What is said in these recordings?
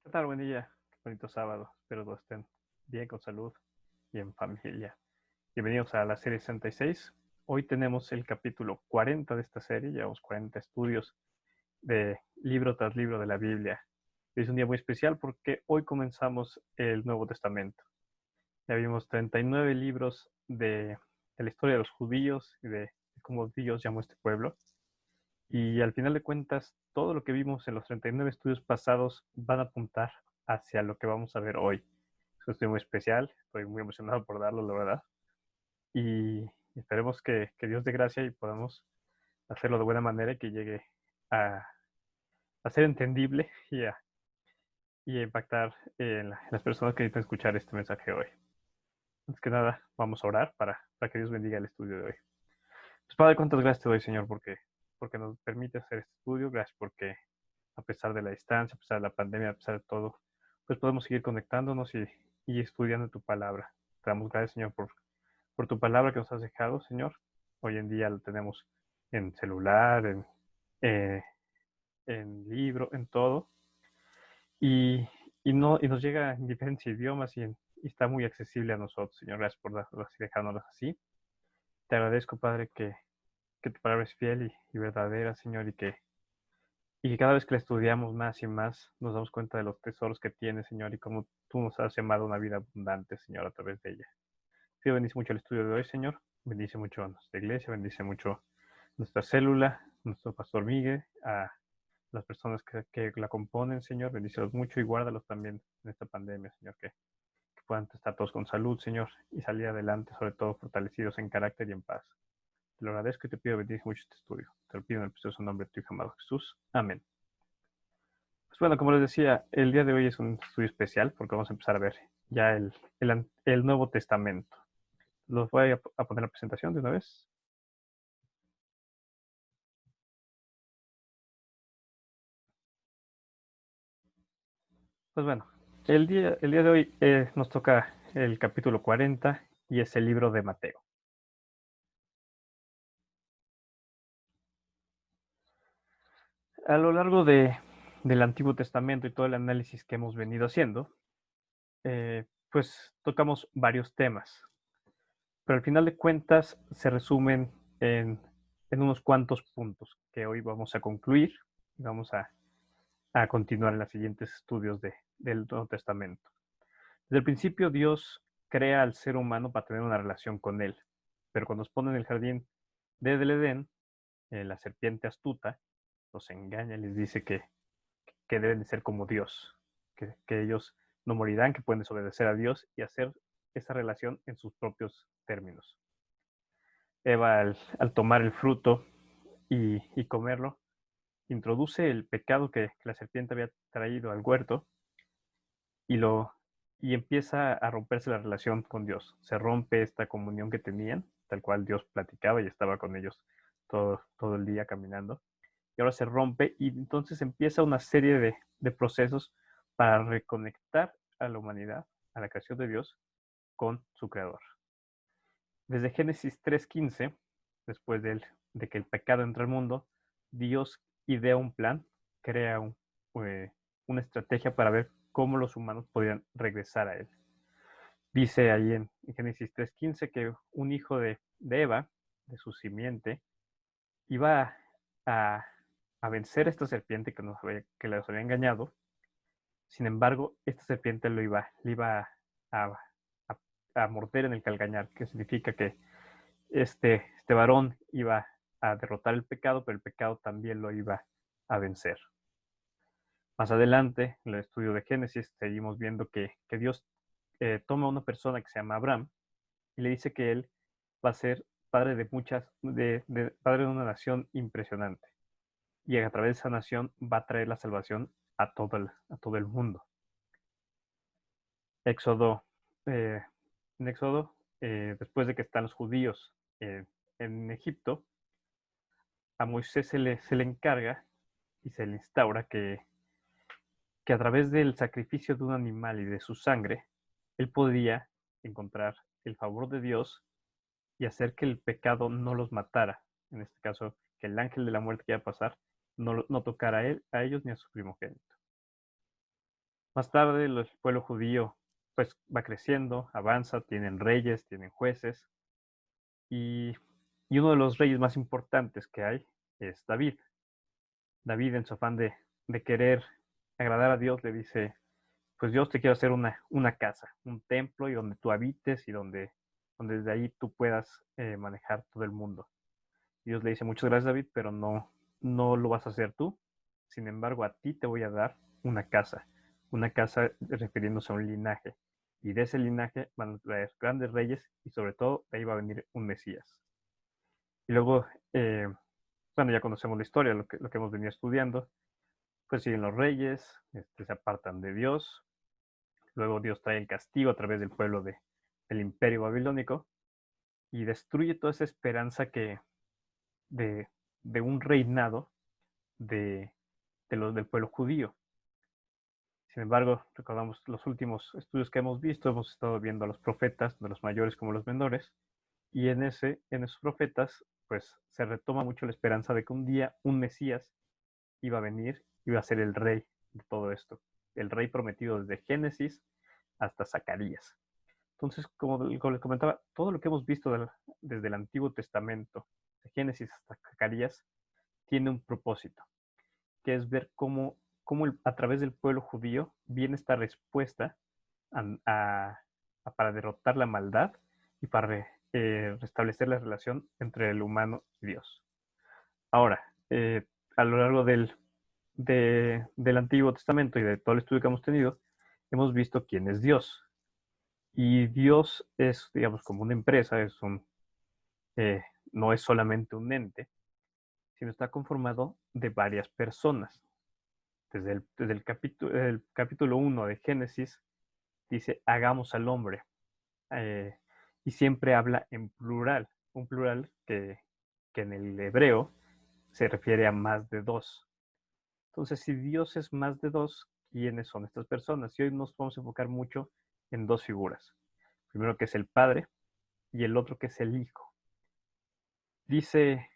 ¿Qué tal? Buen día. Qué bonito sábado. Espero todos estén bien, con salud y en familia. Bienvenidos a la serie 66. Hoy tenemos el capítulo 40 de esta serie. Llevamos 40 estudios de libro tras libro de la Biblia. Es un día muy especial porque hoy comenzamos el Nuevo Testamento. Ya vimos 39 libros de la historia de los judíos y de cómo Dios llamó a este pueblo. Y al final de cuentas, todo lo que vimos en los 39 estudios pasados van a apuntar hacia lo que vamos a ver hoy. Eso estoy muy especial, estoy muy emocionado por darlo, la verdad. Y esperemos que Dios dé gracia y podamos hacerlo de buena manera y que llegue a ser entendible y a impactar en las personas que necesitan escuchar este mensaje hoy. Antes que nada, vamos a orar para que Dios bendiga el estudio de hoy. Pues Padre, cuántas gracias te doy, Señor, porque nos permite hacer este estudio. Gracias porque a pesar de la distancia, a pesar de la pandemia, a pesar de todo, pues podemos seguir conectándonos y estudiando tu palabra. Te damos gracias, Señor, por tu palabra que nos has dejado, Señor. Hoy en día lo tenemos en celular, eh, en libro, en todo. Y, y nos llega en diferentes idiomas y está muy accesible a nosotros, Señor. Gracias por dejárnoslas así. Te agradezco, Padre, que tu palabra es fiel y verdadera, Señor, y que cada vez que la estudiamos más y más, nos damos cuenta de los tesoros que tiene, Señor, y cómo tú nos has llamado a una vida abundante, Señor, a través de ella. Pido bendice mucho el estudio de hoy, Señor. Bendice mucho a nuestra iglesia, bendice mucho nuestra célula, nuestro pastor Miguel, a las personas que la componen, Señor. Bendícelos mucho y guárdalos también en esta pandemia, Señor, que puedan estar todos con salud, Señor, y salir adelante, sobre todo fortalecidos en carácter y en paz. Te lo agradezco y te pido bendice mucho este estudio. Te lo pido en el precioso nombre de tu Hijo amado Jesús. Amén. Pues bueno, como les decía, el día de hoy es un estudio especial porque vamos a empezar a ver ya el Nuevo Testamento. Los voy a poner la presentación de una vez. Pues bueno, el día de hoy nos toca el capítulo 40 y es el libro de Mateo. A lo largo del Antiguo Testamento y todo el análisis que hemos venido haciendo, pues tocamos varios temas, pero al final de cuentas se resumen en unos cuantos puntos que hoy vamos a concluir y vamos a continuar en los siguientes estudios del Nuevo Testamento. Desde el principio Dios crea al ser humano para tener una relación con él, pero cuando nos pone en el jardín del Edén, la serpiente astuta los engaña y les dice que deben de ser como Dios, que ellos no morirán, que pueden desobedecer a Dios y hacer esa relación en sus propios términos. Eva, al tomar el fruto y comerlo, introduce el pecado que la serpiente había traído al huerto y lo y empieza a romperse la relación con Dios. Se rompe esta comunión que tenían, tal cual Dios platicaba y estaba con ellos todo el día caminando. Y ahora se rompe y entonces empieza una serie de procesos para reconectar a la humanidad, a la creación de Dios, con su creador. Desde Génesis 3:15, después de que el pecado entra al mundo, Dios idea un plan, crea eh, una estrategia para ver cómo los humanos podrían regresar a él. Dice ahí en Génesis 3:15 que un hijo de Eva, de su simiente, iba a, a vencer a esta serpiente que los había engañado. Sin embargo, esta serpiente le iba a, a morder en el calcañar, que significa que este varón iba a derrotar el pecado, pero el pecado también lo iba a vencer. Más adelante, en el estudio de Génesis, seguimos viendo que Dios toma a una persona que se llama Abraham y le dice que él va a ser padre padre de una nación impresionante. Y a través de esa nación va a traer la salvación a todo el mundo. Éxodo, eh, en Éxodo, después de que están los judíos en Egipto, a Moisés se le encarga y se le instaura que a través del sacrificio de un animal y de su sangre, él podía encontrar el favor de Dios y hacer que el pecado no los matara. En este caso, que el ángel de la muerte que iba a pasar no tocara a ellos ni a su primogénito. Más tarde, el pueblo judío pues va creciendo, avanza, tienen reyes, tienen jueces, y, y uno de los reyes más importantes que hay es David. David, en su afán de querer agradar a Dios, le dice, pues Dios, te quiero hacer una casa, un templo, y donde tú habites y donde desde ahí tú puedas manejar todo el mundo. Y Dios le dice, muchas gracias, David, pero no lo vas a hacer tú. Sin embargo, a ti te voy a dar una casa refiriéndose a un linaje. Y de ese linaje van a traer grandes reyes, y sobre todo de ahí va a venir un Mesías. Y luego, bueno, ya conocemos la historia, lo que hemos venido estudiando. Pues siguen los reyes, se apartan de Dios. Luego Dios trae el castigo a través del pueblo del imperio babilónico y destruye toda esa esperanza de, de un reinado de, del pueblo judío. Sin embargo, recordamos los últimos estudios que hemos visto, hemos estado viendo a los profetas, de los mayores como los menores, y en esos profetas, pues se retoma mucho la esperanza de que un día un Mesías iba a venir, iba a ser el rey de todo esto, el rey prometido desde Génesis hasta Zacarías. Entonces, como les comentaba, todo lo que hemos visto desde el Antiguo Testamento, de Génesis hasta Zacarías, tiene un propósito, que es ver cómo a través del pueblo judío viene esta respuesta a, a, para derrotar la maldad y para restablecer la relación entre el humano y Dios. Ahora, a lo largo del Antiguo Testamento y de todo el estudio que hemos tenido, hemos visto quién es Dios. Y Dios es, digamos, como una empresa, eh, no es solamente un ente, sino está conformado de varias personas. Desde el capítulo 1 de Génesis dice, hagamos al hombre. eh, y siempre habla en plural, un plural que en el hebreo se refiere a más de dos. Entonces, si Dios es más de dos, ¿quiénes son estas personas? Y hoy nos vamos a enfocar mucho en dos figuras. Primero, que es el Padre, y el otro, que es el Hijo. Dice,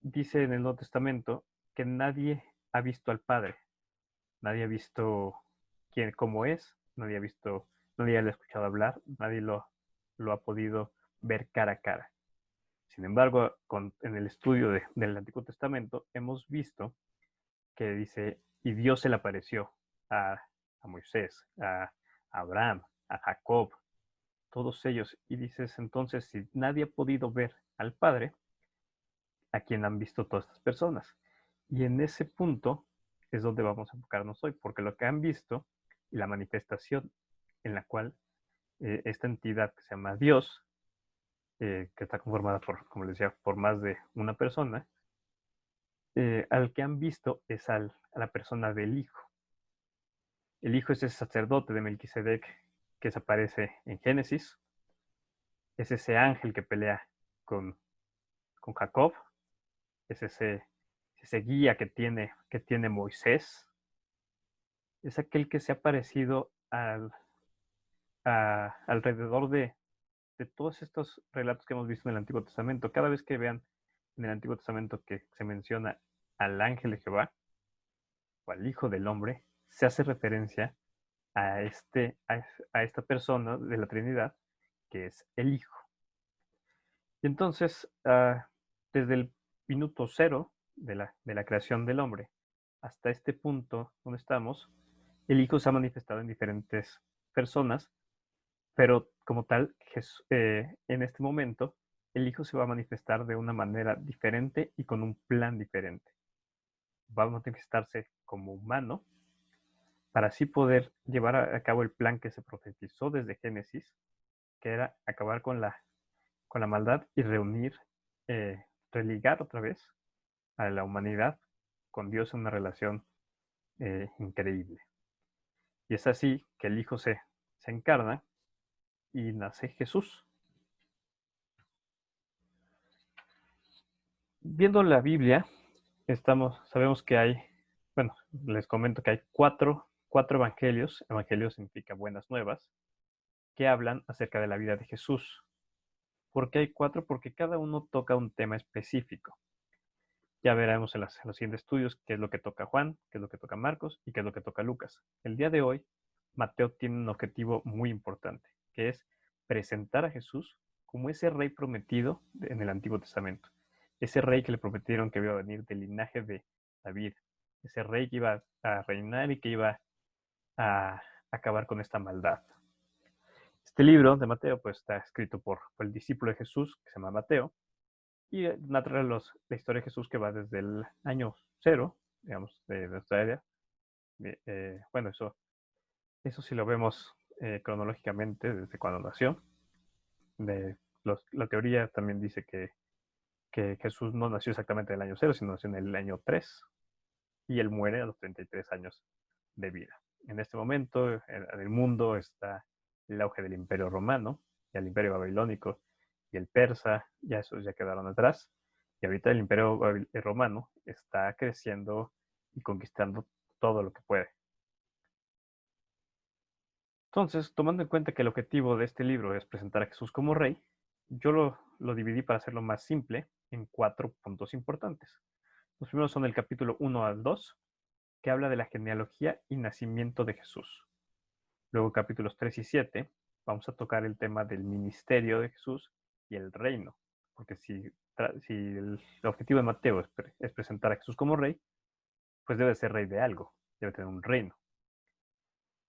dice en el Nuevo Testamento que nadie ha visto al Padre, nadie ha visto cómo es, nadie le ha escuchado hablar, nadie lo ha podido ver cara a cara. Sin embargo, en el estudio del Antiguo Testamento hemos visto que dice, y Dios se le apareció a Moisés, a Abraham, a Jacob, todos ellos. Y dices, entonces, si nadie ha podido ver al Padre, ¿a quién han visto todas estas personas? Y en ese punto es donde vamos a enfocarnos hoy, porque lo que han visto y la manifestación en la cual esta entidad que se llama Dios, que está conformada por, como les decía, por más de una persona, al que han visto es a la persona del Hijo. El Hijo es ese sacerdote de Melquisedec que se aparece en Génesis, es ese ángel que pelea con Jacob, es ese guía que tiene Moisés, es aquel que se ha parecido alrededor de todos estos relatos que hemos visto en el Antiguo Testamento. Cada vez que vean en el Antiguo Testamento que se menciona al ángel de Jehová o al Hijo del Hombre, se hace referencia a esta persona de la Trinidad, que es el Hijo. Y entonces, desde el minuto cero de la creación del hombre hasta este punto donde estamos, el Hijo se ha manifestado en diferentes personas, pero como tal, en este momento, el Hijo se va a manifestar de una manera diferente y con un plan diferente. Va a manifestarse como humano para así poder llevar a cabo el plan que se profetizó desde Génesis, que era acabar con la maldad y religar otra vez a la humanidad con Dios en una relación increíble. Y es así que el Hijo se encarna y nace Jesús. Viendo la Biblia, sabemos que hay, bueno, les comento que hay cuatro evangelios. Evangelio significa buenas nuevas, que hablan acerca de la vida de Jesús. ¿Por qué hay cuatro? Porque cada uno toca un tema específico. Ya veremos en los siguientes estudios qué es lo que toca Juan, qué es lo que toca Marcos y qué es lo que toca Lucas. El día de hoy Mateo tiene un objetivo muy importante, que es presentar a Jesús como ese rey prometido en el Antiguo Testamento. Ese rey que le prometieron que iba a venir del linaje de David. Ese rey que iba a reinar y que iba a acabar con esta maldad. Este libro de Mateo pues está escrito por el discípulo de Jesús, que se llama Mateo, y narra la historia de Jesús que va desde el año cero, digamos, de nuestra era. Bueno, eso sí lo vemos cronológicamente desde cuando nació. La teoría también dice que Jesús no nació exactamente en el año cero, sino nació en el año 3 y él muere a los 33 años de vida. En este momento en el mundo está el auge del Imperio Romano, y el Imperio Babilónico y el Persa, ya esos ya quedaron atrás. Y ahorita el Imperio Romano está creciendo y conquistando todo lo que puede. Entonces, tomando en cuenta que el objetivo de este libro es presentar a Jesús como rey, yo lo dividí para hacerlo más simple en 4 puntos importantes. Los primeros son el capítulo 1 al 2, que habla de la genealogía y nacimiento de Jesús. Luego capítulos 3 y 7 vamos a tocar el tema del ministerio de Jesús y el reino, porque si el objetivo de Mateo es presentar a Jesús como rey, pues debe ser rey de algo, debe tener un reino.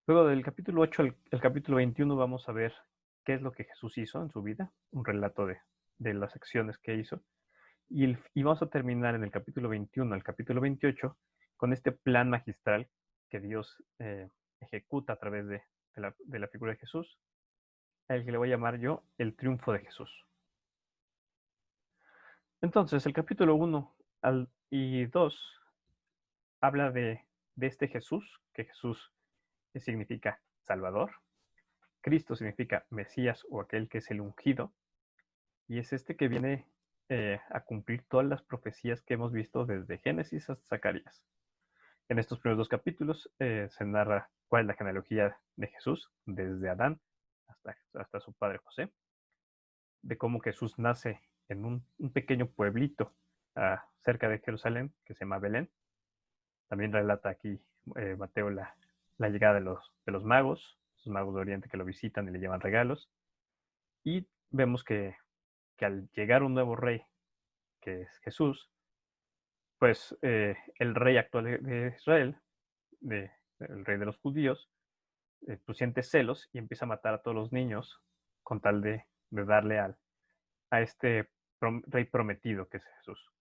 Luego del capítulo 8 al capítulo 21 vamos a ver qué es lo que Jesús hizo en su vida, un relato de las acciones que hizo, y vamos a terminar en el capítulo 21 al capítulo 28 con este plan magistral que Dios ejecuta a través de la figura de Jesús, al que le voy a llamar yo el triunfo de Jesús. Entonces, el capítulo 1 y 2 habla de este Jesús, que Jesús significa Salvador, Cristo significa Mesías o aquel que es el ungido, y es este que viene a cumplir todas las profecías que hemos visto desde Génesis hasta Zacarías. En estos primeros 2 capítulos se narra cuál es la genealogía de Jesús, desde Adán hasta su padre José, de cómo Jesús nace en un pequeño pueblito cerca de Jerusalén que se llama Belén. También relata aquí Mateo la llegada de los magos, los magos de Oriente que lo visitan y le llevan regalos. Y vemos que al llegar un nuevo rey, que es Jesús, pues el rey actual de Israel, el rey de los judíos, pues siente celos y empieza a matar a todos los niños con tal de darle a este rey prometido que es Jesús.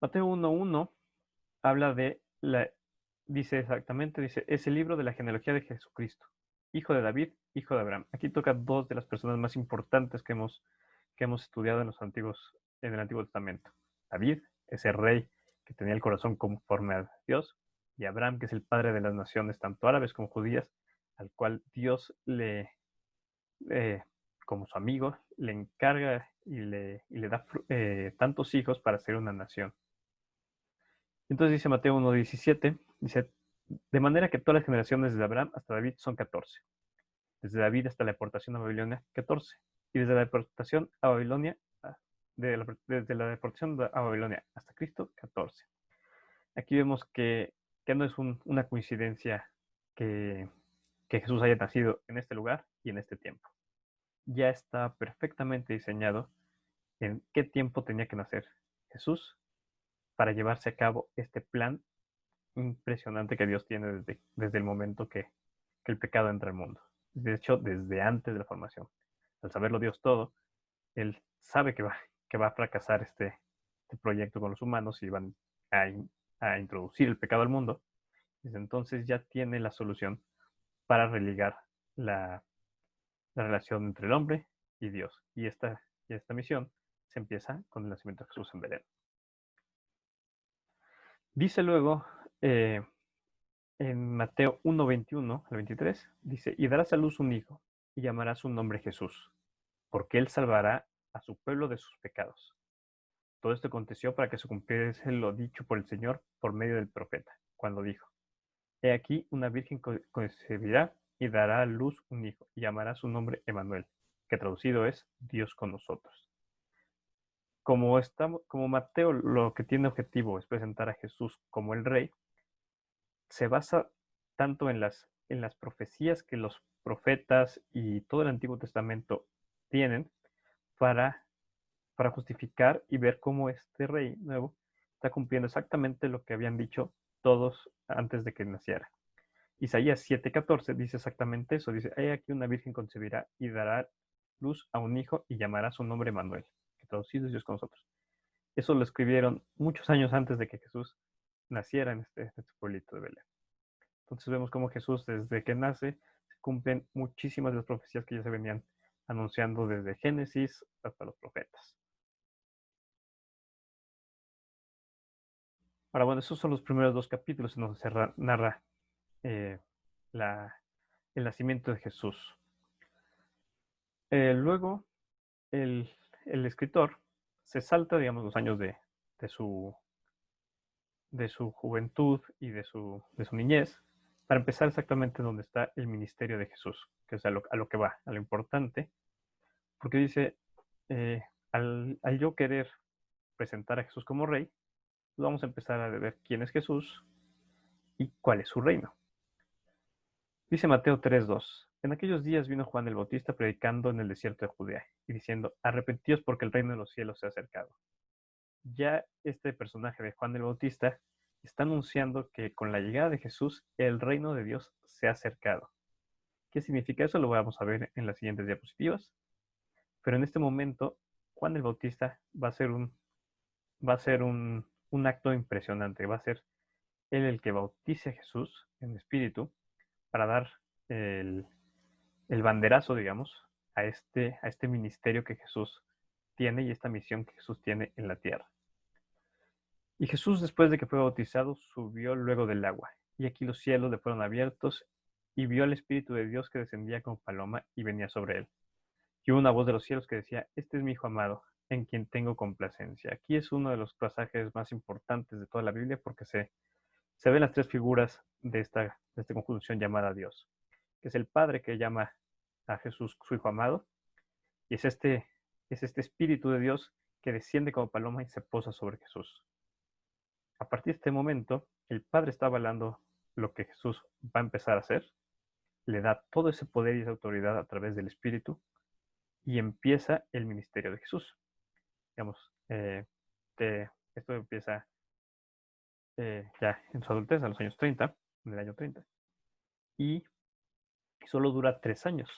Mateo 1.1 habla dice exactamente, es el libro de la genealogía de Jesucristo, hijo de David, hijo de Abraham. Aquí toca 2 de las personas más importantes que hemos estudiado en el Antiguo Testamento. David, ese rey que tenía el corazón conforme a Dios, y Abraham, que es el padre de las naciones, tanto árabes como judías, al cual Dios como su amigo, le encarga y le da tantos hijos para ser una nación. Entonces dice Mateo 1.17, dice, de manera que todas las generaciones desde Abraham hasta David son 14. Desde David hasta la deportación a Babilonia, 14. Y desde la deportación a Babilonia, desde la deportación a Babilonia hasta Cristo, 14. Aquí vemos que no es una coincidencia que Jesús haya nacido en este lugar y en este tiempo. Ya está perfectamente diseñado en qué tiempo tenía que nacer Jesús para llevarse a cabo este plan impresionante que Dios tiene desde el momento que el pecado entra al mundo. De hecho, desde antes de la formación. Al saberlo Dios todo, Él sabe que va a fracasar este proyecto con los humanos y van a introducir el pecado al mundo. Desde entonces ya tiene la solución para religar la relación entre el hombre y Dios. Y esta misión se empieza con el nacimiento de Jesús en Belén. Dice luego en Mateo 1.21 al 23, dice, y darás a luz un hijo, y llamarás su nombre Jesús, porque él salvará a su pueblo de sus pecados. Todo esto aconteció para que se cumpliese lo dicho por el Señor por medio del profeta, cuando dijo, he aquí una virgen concebirá y dará a luz un hijo, y llamará su nombre Emmanuel, que traducido es Dios con nosotros. Como Mateo lo que tiene objetivo es presentar a Jesús como el rey, se basa tanto en las profecías que los profetas y todo el Antiguo Testamento tienen para, para justificar y ver cómo este rey nuevo está cumpliendo exactamente lo que habían dicho todos antes de que naciera. Isaías 7:14 dice exactamente eso. Dice, hay aquí una virgen concebirá y dará luz a un hijo y llamará su nombre Manuel, que traducido es Dios con nosotros. Eso lo escribieron muchos años antes de que Jesús naciera en este pueblito de Belén. Entonces vemos cómo Jesús, desde que nace, se cumplen muchísimas de las profecías que ya se venían anunciando desde Génesis hasta los profetas. Ahora, bueno, esos son los primeros dos capítulos en donde se narra eh, la, el nacimiento de Jesús. Luego, el, el, escritor se salta, digamos, los años de su juventud y de su niñez, para empezar exactamente donde está el ministerio de Jesús, que es a lo que va, a lo importante, porque dice, al yo querer presentar a Jesús como rey, pues vamos a empezar a ver quién es Jesús y cuál es su reino. Dice Mateo 3:2, en aquellos días vino Juan el Bautista predicando en el desierto de Judea y diciendo, arrepentíos porque el reino de los cielos se ha acercado. Ya este personaje de Juan el Bautista está anunciando que con la llegada de Jesús el reino de Dios se ha acercado. ¿Qué significa eso? Lo vamos a ver en las siguientes diapositivas. Pero en este momento, Juan el Bautista va a ser un acto impresionante. Va a ser él el que bautice a Jesús en espíritu para dar el, el banderazo, digamos, a este ministerio que Jesús tiene y esta misión que Jesús tiene en la tierra. Y Jesús, después de que fue bautizado, subió luego del agua. Y aquí los cielos le fueron abiertos y vio al Espíritu de Dios que descendía como paloma y venía sobre él. Y hubo una voz de los cielos que decía, este es mi Hijo amado, en quien tengo complacencia. Aquí es uno de los pasajes más importantes de toda la Biblia porque se ven las tres figuras de esta conjunción llamada Dios, que es el Padre que llama a Jesús su Hijo amado, y es este Espíritu de Dios que desciende como paloma y se posa sobre Jesús. A partir de este momento, el Padre está avalando lo que Jesús va a empezar a hacer, le da todo ese poder y esa autoridad a través del Espíritu y empieza el ministerio de Jesús. Digamos, esto empieza ya en su adultez, a los años 30, en el año 30, y solo dura 3 años.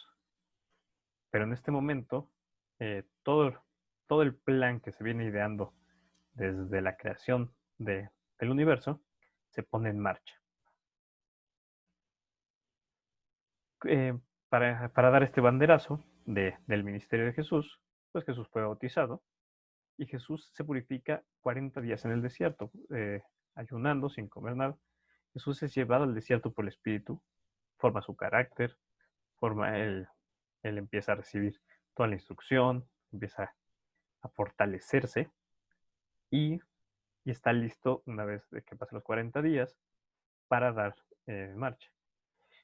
Pero en este momento, todo el plan que se viene ideando desde la creación del universo se pone en marcha. Para dar este banderazo del ministerio de Jesús, pues Jesús fue bautizado y Jesús se purifica 40 días en el desierto, ayunando sin comer nada. Jesús es llevado al desierto por el Espíritu, forma su carácter, él empieza a recibir toda la instrucción, empieza a fortalecerse y, y está listo una vez de que pasen los 40 días para dar marcha.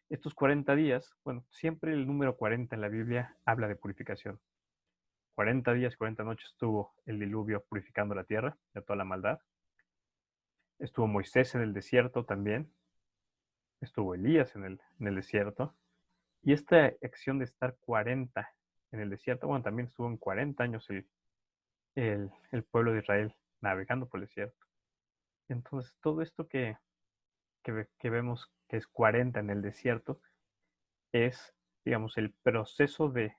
Estos 40 días, bueno, siempre el número 40 en la Biblia habla de purificación. 40 días, 40 noches estuvo el diluvio purificando la tierra de toda la maldad. Estuvo Moisés en el desierto también. Estuvo Elías en el desierto. Y esta acción de estar 40 en el desierto, bueno, también estuvo en 40 años el pueblo de Israel navegando por el desierto. Entonces, todo esto que vemos que es 40 en el desierto es, digamos, el proceso de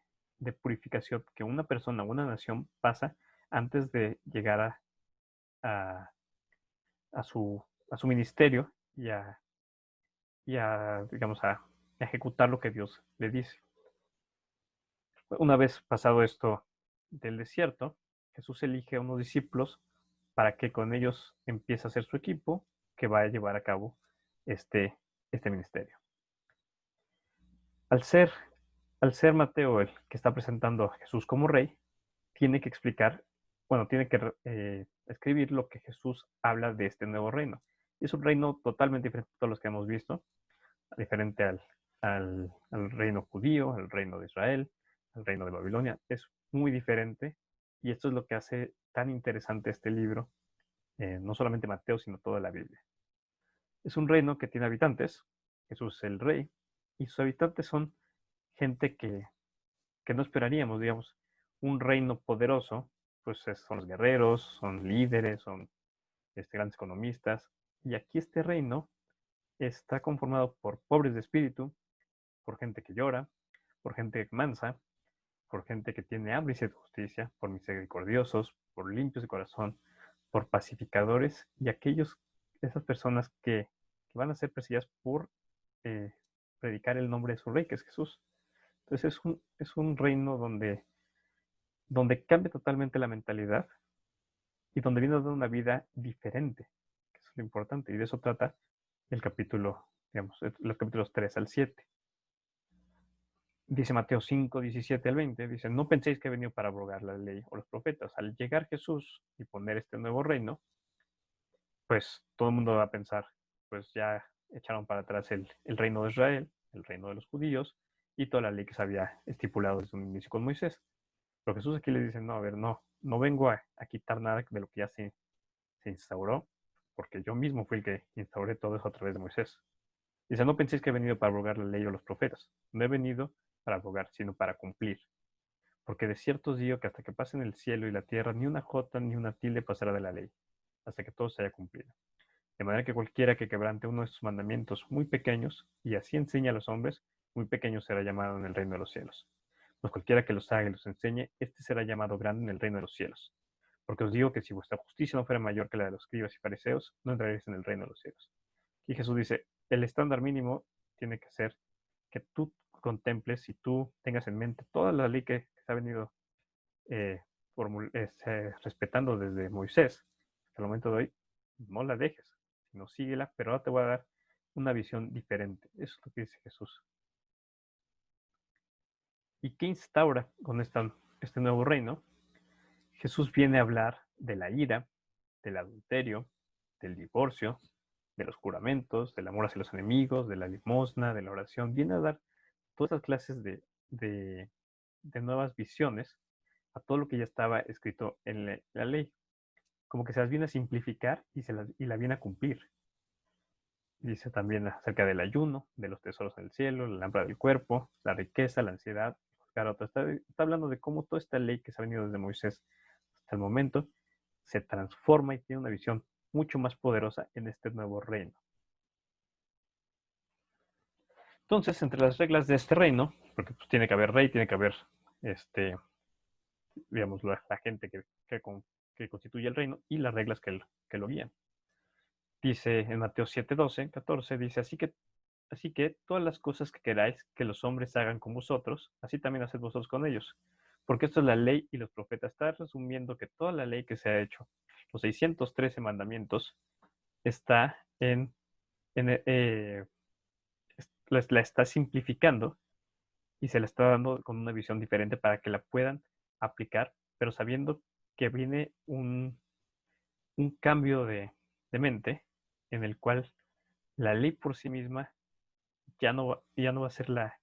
purificación que una persona, una nación pasa antes de llegar a, a su, a su ministerio digamos, a ejecutar lo que Dios le dice. Una vez pasado esto del desierto, Jesús elige a unos discípulos para que con ellos empiece a hacer su equipo que va a llevar a cabo este ministerio. Al ser Mateo el que está presentando a Jesús como rey, tiene que explicar, bueno, tiene que escribir lo que Jesús habla de este nuevo reino. Y es un reino totalmente diferente a todos los que hemos visto, diferente al reino judío, al reino de Israel, al reino de Babilonia. Es muy diferente y esto es lo que hace tan interesante este libro, no solamente Mateo, sino toda la Biblia. Es un reino que tiene habitantes, Jesús es el rey, y sus habitantes son gente que no esperaríamos, digamos. Un reino poderoso, pues son los guerreros, son líderes, son grandes economistas, y aquí este reino está conformado por pobres de espíritu, por gente que llora, por gente mansa, por gente que tiene hambre y sed de justicia, por misericordiosos, por limpios de corazón, por pacificadores y esas personas que van a ser perseguidas por eh, predicar el nombre de su rey, que es Jesús. Entonces es un reino donde cambia totalmente la mentalidad y donde viene a dar una vida diferente, que es lo importante, y de eso trata el capítulo, digamos, los capítulos 3 al 7. Dice Mateo 5, 17 al 20, dice, no penséis que he venido para abrogar la ley o los profetas. Al llegar Jesús y poner este nuevo reino, pues todo el mundo va a pensar, pues ya echaron para atrás el reino de Israel, el reino de los judíos y toda la ley que se había estipulado desde un inicio con Moisés. Pero Jesús aquí le dice, no, a ver, no vengo a quitar nada de lo que ya se instauró, porque yo mismo fui el que instauré todo eso a través de Moisés. Dice, no penséis que he venido para abrogar la ley o los profetas. No he venido para abrogar, sino para cumplir. Porque de cierto os digo que hasta que pasen el cielo y la tierra, ni una jota ni una tilde pasará de la ley, hasta que todo se haya cumplido. De manera que cualquiera que quebrante uno de sus mandamientos muy pequeños, y así enseña a los hombres, muy pequeño será llamado en el reino de los cielos. Pues cualquiera que los haga y los enseñe, este será llamado grande en el reino de los cielos. Porque os digo que si vuestra justicia no fuera mayor que la de los escribas y fariseos, no entraréis en el reino de los cielos. Y Jesús dice, el estándar mínimo tiene que ser que tú contemples y tú tengas en mente toda la ley que se ha venido eh, respetando desde Moisés hasta el momento de hoy, no la dejes, sino síguela, pero ahora te voy a dar una visión diferente. Eso es lo que dice Jesús. ¿Y qué instaura con este nuevo reino? Jesús viene a hablar de la ira, del adulterio, del divorcio, de los juramentos, del amor hacia los enemigos, de la limosna, de la oración. Viene a dar todas esas clases de nuevas visiones a todo lo que ya estaba escrito en la ley. Como que se las viene a simplificar y la viene a cumplir. Dice también acerca del ayuno, de los tesoros en el cielo, la lámpara del cuerpo, la riqueza, la ansiedad, juzgar a otros. Está hablando de cómo toda esta ley que se ha venido desde Moisés hasta el momento se transforma y tiene una visión mucho más poderosa en este nuevo reino. Entonces, entre las reglas de este reino, porque pues, tiene que haber rey, tiene que haber, digamos, la gente que constituye el reino y las reglas que lo guían. Dice en Mateo 7, 12, 14, dice, así que todas las cosas que queráis que los hombres hagan con vosotros, así también haced vosotros con ellos. Porque esto es la ley y los profetas. Está resumiendo que toda la ley que se ha hecho, los 613 mandamientos, está la está simplificando y se la está dando con una visión diferente para que la puedan aplicar, pero sabiendo que viene un cambio de mente en el cual la ley por sí misma ya no va a ser la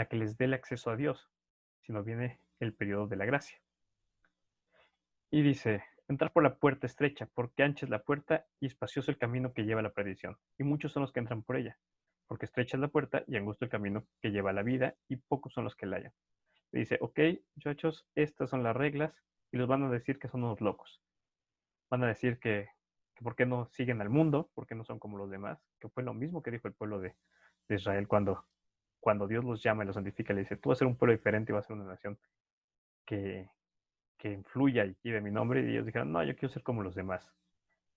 que les dé el acceso a Dios, sino viene el periodo de la gracia. Y dice, entrar por la puerta estrecha, porque ancha es la puerta y espacioso el camino que lleva a la perdición, y muchos son los que entran por ella, porque estrecha es la puerta y angosto el camino que lleva a la vida, y pocos son los que la hallan. Y dice, ok, muchachos, estas son las reglas, y los van a decir que son unos locos. Van a decir que por qué no siguen al mundo, por qué no son como los demás, que fue lo mismo que dijo el pueblo de Israel cuando Dios los llama y los santifica, le dice, tú vas a ser un pueblo diferente y vas a ser una nación que, que influya y lleve mi nombre. Y ellos dijeron, no, yo quiero ser como los demás.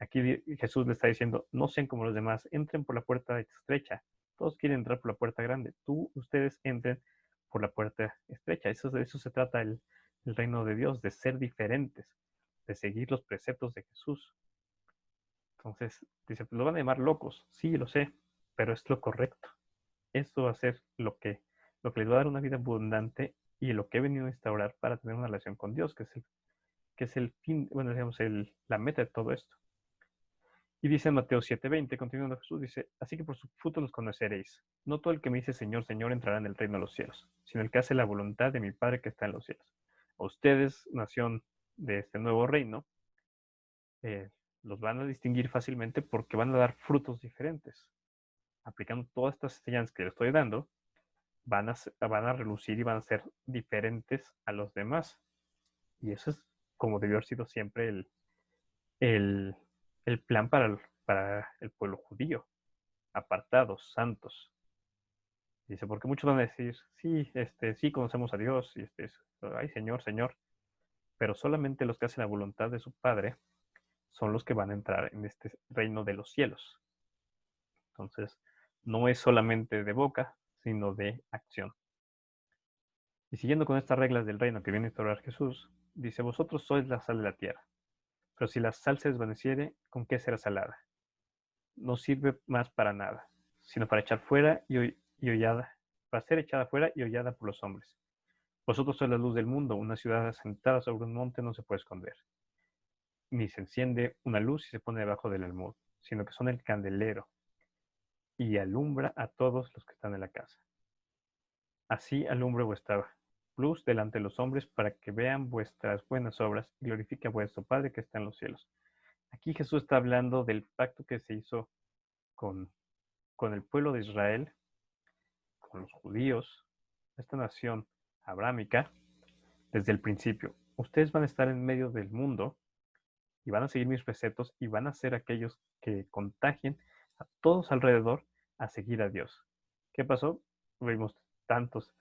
Aquí Jesús le está diciendo, no sean como los demás, entren por la puerta estrecha. Todos quieren entrar por la puerta grande. Ustedes entren por la puerta estrecha. De eso se trata el reino de Dios, de ser diferentes, de seguir los preceptos de Jesús. Entonces, dice, pues lo van a llamar locos. Sí, lo sé, pero es lo correcto. Esto va a ser lo que les va a dar una vida abundante y lo que he venido a instaurar para tener una relación con Dios, que es el fin, bueno, digamos, la meta de todo esto. Y dice en Mateo 7:20, continuando Jesús, dice, así que por su fruto los conoceréis. No todo el que me dice Señor, Señor entrará en el reino de los cielos, sino el que hace la voluntad de mi Padre que está en los cielos. A ustedes, nación de este nuevo reino, los van a distinguir fácilmente porque van a dar frutos diferentes. Aplicando todas estas enseñanzas que les estoy dando, van a relucir y van a ser diferentes a los demás. Y eso es como debió haber sido siempre el, el plan para el pueblo judío, apartados, santos. Dice, porque muchos van a decir, sí, sí conocemos a Dios, y ay, Señor, Señor, pero solamente los que hacen la voluntad de su Padre son los que van a entrar en este reino de los cielos. Entonces, no es solamente de boca, sino de acción. Y siguiendo con estas reglas del reino que viene a instaurar Jesús, dice, vosotros sois la sal de la tierra, pero si la sal se desvaneciere, ¿con qué será salada? No sirve más para nada, sino para echar fuera y hollada, para ser echada fuera y hollada por los hombres. Vosotros sois la luz del mundo, una ciudad asentada sobre un monte no se puede esconder. Ni se enciende una luz y se pone debajo del almud, sino que son el candelero y alumbra a todos los que están en la casa. Así alumbra vuestra luz delante de los hombres para que vean vuestras buenas obras y glorifique a vuestro Padre que está en los cielos. Aquí Jesús está hablando del pacto que se hizo con, con el pueblo de Israel, con los judíos, esta nación abrámica, desde el principio. Ustedes van a estar en medio del mundo y van a seguir mis preceptos y van a ser aquellos que contagien a todos alrededor a seguir a Dios. ¿Qué pasó? Vimos tantos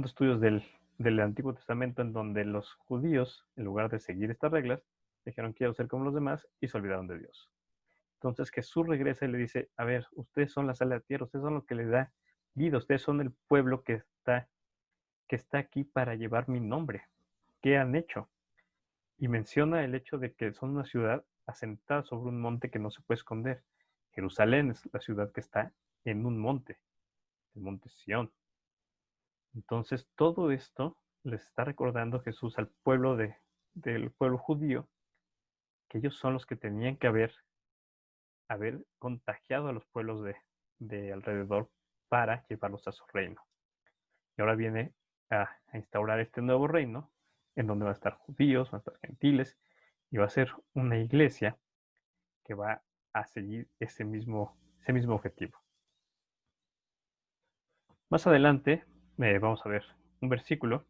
estudios del Antiguo Testamento en donde los judíos, en lugar de seguir estas reglas, dijeron quiero ser como los demás y se olvidaron de Dios. Entonces Jesús regresa y le dice, a ver, ustedes son la sal de la tierra, ustedes son lo que le da vida, ustedes son el pueblo que está aquí para llevar mi nombre. ¿Qué han hecho? Y menciona el hecho de que son una ciudad asentada sobre un monte que no se puede esconder. Jerusalén es la ciudad que está en un monte, el monte Sión. Entonces, todo esto les está recordando Jesús al pueblo del pueblo judío, que ellos son los que tenían que haber contagiado a los pueblos de alrededor para llevarlos a su reino. Y ahora viene a instaurar este nuevo reino, en donde van a estar judíos, van a estar gentiles, y va a ser una iglesia que va a seguir ese mismo objetivo. Más adelante vamos a ver un versículo,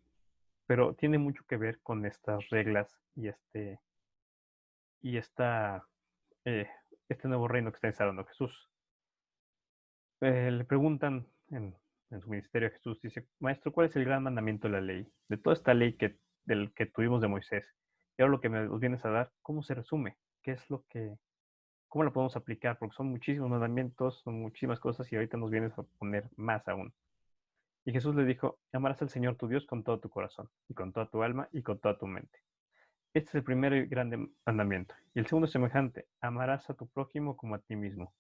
pero tiene mucho que ver con estas reglas y y este nuevo reino que está instaurando Jesús. Le preguntan en su ministerio a Jesús, dice, Maestro, ¿cuál es el gran mandamiento de la ley? De toda esta ley del que tuvimos de Moisés, y ahora lo que nos vienes a dar, ¿cómo se resume? ¿Qué es cómo lo podemos aplicar? Porque son muchísimos mandamientos, son muchísimas cosas y ahorita nos vienes a poner más aún. Y Jesús le dijo, amarás al Señor tu Dios con todo tu corazón, y con toda tu alma, y con toda tu mente. Este es el primer y grande mandamiento. Y el segundo es semejante, amarás a tu prójimo como a ti mismo.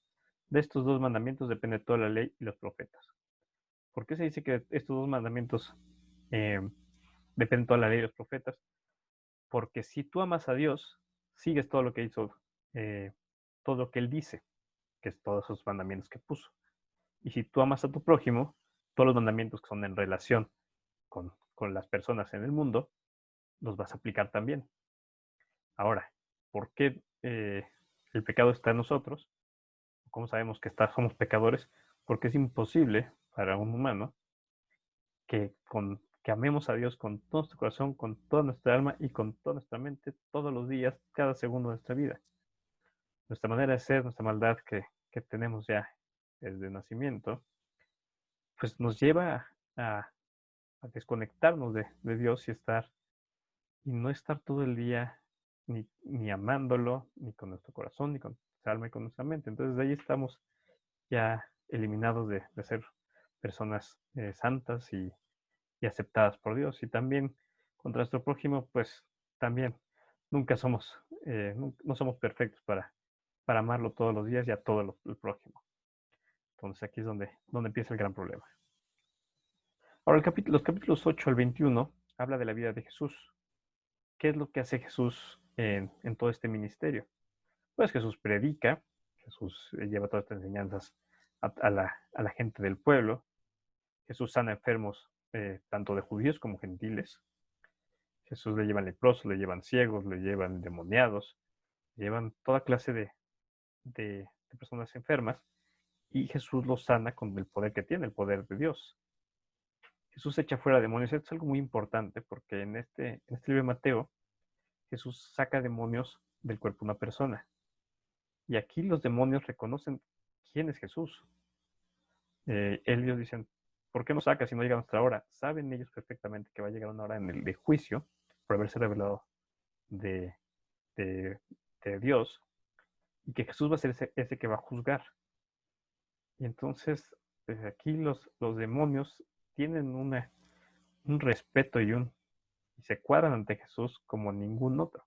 De estos dos mandamientos depende toda la ley y los profetas. ¿Por qué se dice que estos dos mandamientos dependen toda la ley y los profetas? Porque si tú amas a Dios, sigues todo lo que hizo, todo lo que Él dice, que es todos esos mandamientos que puso. Y si tú amas a tu prójimo, todos los mandamientos que son en relación con las personas en el mundo, los vas a aplicar también. Ahora, ¿por qué el pecado está en nosotros? ¿Cómo sabemos que somos pecadores? Porque es imposible para un humano que amemos a Dios con todo nuestro corazón, con toda nuestra alma y con toda nuestra mente todos los días, cada segundo de nuestra vida. Nuestra manera de ser, nuestra maldad que tenemos ya desde el nacimiento, pues nos lleva a desconectarnos de Dios y no estar todo el día ni amándolo, ni con nuestro corazón, ni con nuestra alma y con nuestra mente. Entonces de ahí estamos ya eliminados de ser personas santas y aceptadas por Dios. Y también contra nuestro prójimo, pues también nunca somos, no somos perfectos para amarlo todos los días y a todo el prójimo. Entonces aquí es donde empieza el gran problema. Ahora, los capítulos 8 al 21 habla de la vida de Jesús. ¿Qué es lo que hace Jesús en todo este ministerio? Pues Jesús predica, Jesús lleva todas estas enseñanzas a la gente del pueblo, Jesús sana enfermos tanto de judíos como gentiles, Jesús le llevan leprosos, le llevan ciegos, le llevan endemoniados, llevan toda clase de personas enfermas y Jesús los sana con el poder que tiene, el poder de Dios. Jesús echa fuera demonios. Esto es algo muy importante porque en este libro de Mateo, Jesús saca demonios del cuerpo de una persona. Y aquí los demonios reconocen quién es Jesús. Ellos dicen, ¿por qué nos saca si no llega nuestra hora? Saben ellos perfectamente que va a llegar una hora en el de juicio por haberse revelado de, de, de Dios y que Jesús va a ser ese que va a juzgar. Y entonces, desde aquí los demonios tienen un respeto y se cuadran ante Jesús como ningún otro.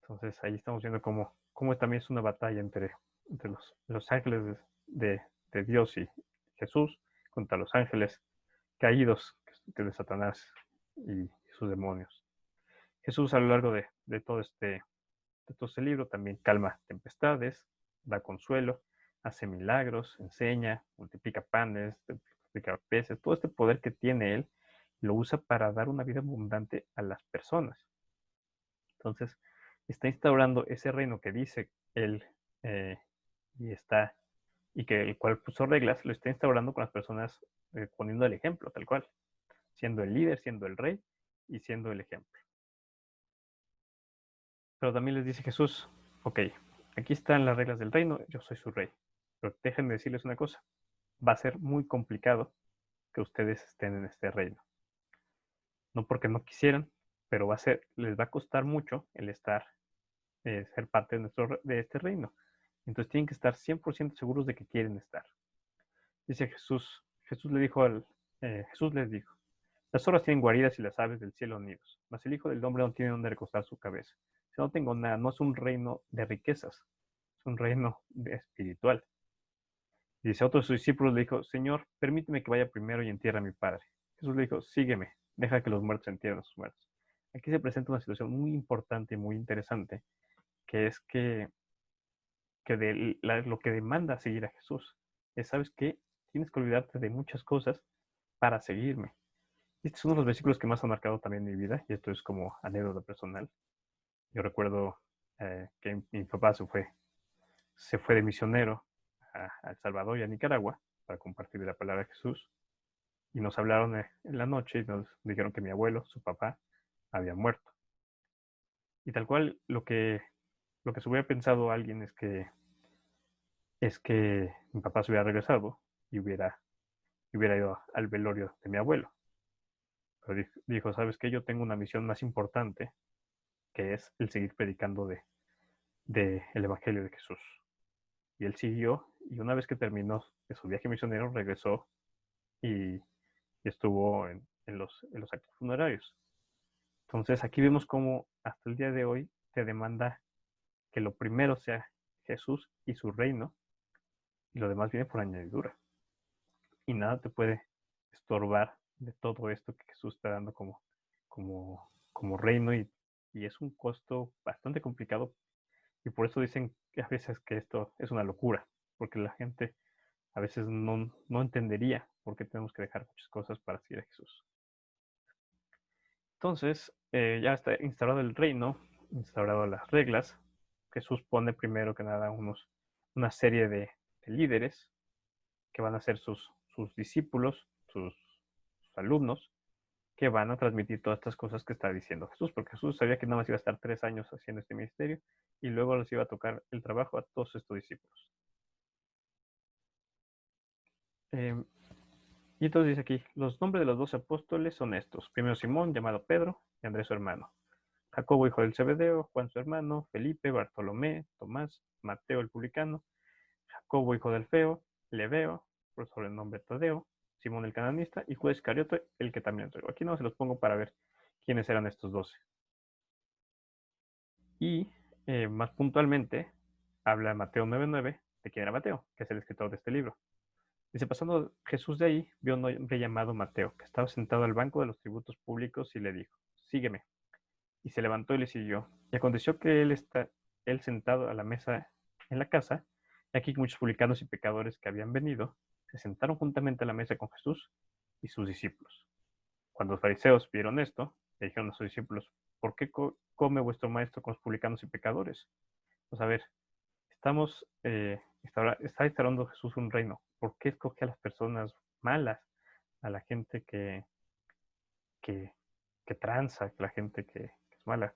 Entonces ahí estamos viendo cómo también es una batalla entre los ángeles de Dios y Jesús contra los ángeles caídos de Satanás y sus demonios. Jesús a lo largo de todo este libro también calma tempestades, da consuelo, hace milagros, enseña, multiplica panes, multiplica peces, todo este poder que tiene él lo usa para dar una vida abundante a las personas. Entonces, está instaurando ese reino que dice él eh, y que el cual puso reglas, lo está instaurando con las personas poniendo el ejemplo, tal cual, siendo el líder, siendo el rey y siendo el ejemplo. Pero también les dice Jesús, ok, aquí están las reglas del reino, yo soy su rey. Pero déjenme decirles una cosa, va a ser muy complicado que ustedes estén en este reino. No porque no quisieran, pero les va a costar mucho el ser parte de este reino. Entonces tienen que estar 100% seguros de que quieren estar. Dice Jesús les dijo, las zorras tienen guaridas y las aves del cielo nidos, mas el Hijo del Hombre no tiene donde recostar su cabeza. Si no tengo nada, no es un reino de riquezas, es un reino espiritual. Dice, otro de sus discípulos le dijo, Señor, permíteme que vaya primero y entierre a mi padre. Jesús le dijo, sígueme, deja que los muertos entierren a sus muertos. Aquí se presenta una situación muy importante y muy interesante, que es lo que demanda seguir a Jesús. ¿Sabes qué? Tienes que olvidarte de muchas cosas para seguirme. Este es uno de los versículos que más han marcado también mi vida, y esto es como anécdota personal. Yo recuerdo que mi papá se fue de misionero a El Salvador y a Nicaragua para compartir la palabra de Jesús. Y nos hablaron en la noche y nos dijeron que mi abuelo, su papá, había muerto. Y tal cual lo que se hubiera pensado alguien es que mi papá se hubiera regresado y hubiera ido al velorio de mi abuelo. Pero dijo, ¿sabes qué? Yo tengo una misión más importante, que es el seguir predicando de el Evangelio de Jesús. Y él siguió, y una vez que terminó de su viaje misionero, regresó y estuvo en los actos funerarios. Entonces aquí vemos cómo hasta el día de hoy te demanda que lo primero sea Jesús y su reino, y lo demás viene por añadidura. Y nada te puede estorbar de todo esto que Jesús está dando como reino, y es un costo bastante complicado, y por eso dicen que a veces que esto es una locura, porque la gente a veces no entendería por qué tenemos que dejar muchas cosas para seguir a Jesús. Entonces, ya está instaurado el reino, instaurado las reglas. Jesús pone primero que nada una serie de líderes que van a ser sus discípulos, sus alumnos, que van a transmitir todas estas cosas que está diciendo Jesús, porque Jesús sabía que nada más iba a estar 3 años haciendo este ministerio y luego les iba a tocar el trabajo a todos estos discípulos. Y entonces dice aquí, los nombres de los 12 apóstoles son estos. Primero Simón, llamado Pedro, y Andrés su hermano. Jacobo, hijo del Zebedeo, Juan su hermano, Felipe, Bartolomé, Tomás, Mateo el publicano, Jacobo, hijo de Alfeo, Leveo, por sobre el nombre Tadeo, Simón el cananista y Judas Iscariote, el que también entregó. Aquí no se los pongo para ver quiénes eran estos 12. Y más puntualmente, habla Mateo 9:9 de quién era Mateo, que es el escritor de este libro. Dice, pasando Jesús de ahí, vio un hombre llamado Mateo, que estaba sentado al banco de los tributos públicos y le dijo, sígueme. Y se levantó y le siguió. Y aconteció que él sentado a la mesa en la casa, y aquí muchos publicanos y pecadores que habían venido, se sentaron juntamente a la mesa con Jesús y sus discípulos. Cuando los fariseos vieron esto, le dijeron a sus discípulos, ¿por qué come vuestro maestro con los publicanos y pecadores? Pues a ver, está instaurando Jesús un reino. ¿Por qué escoge a las personas malas, a la gente que, que tranza, a la gente que es mala?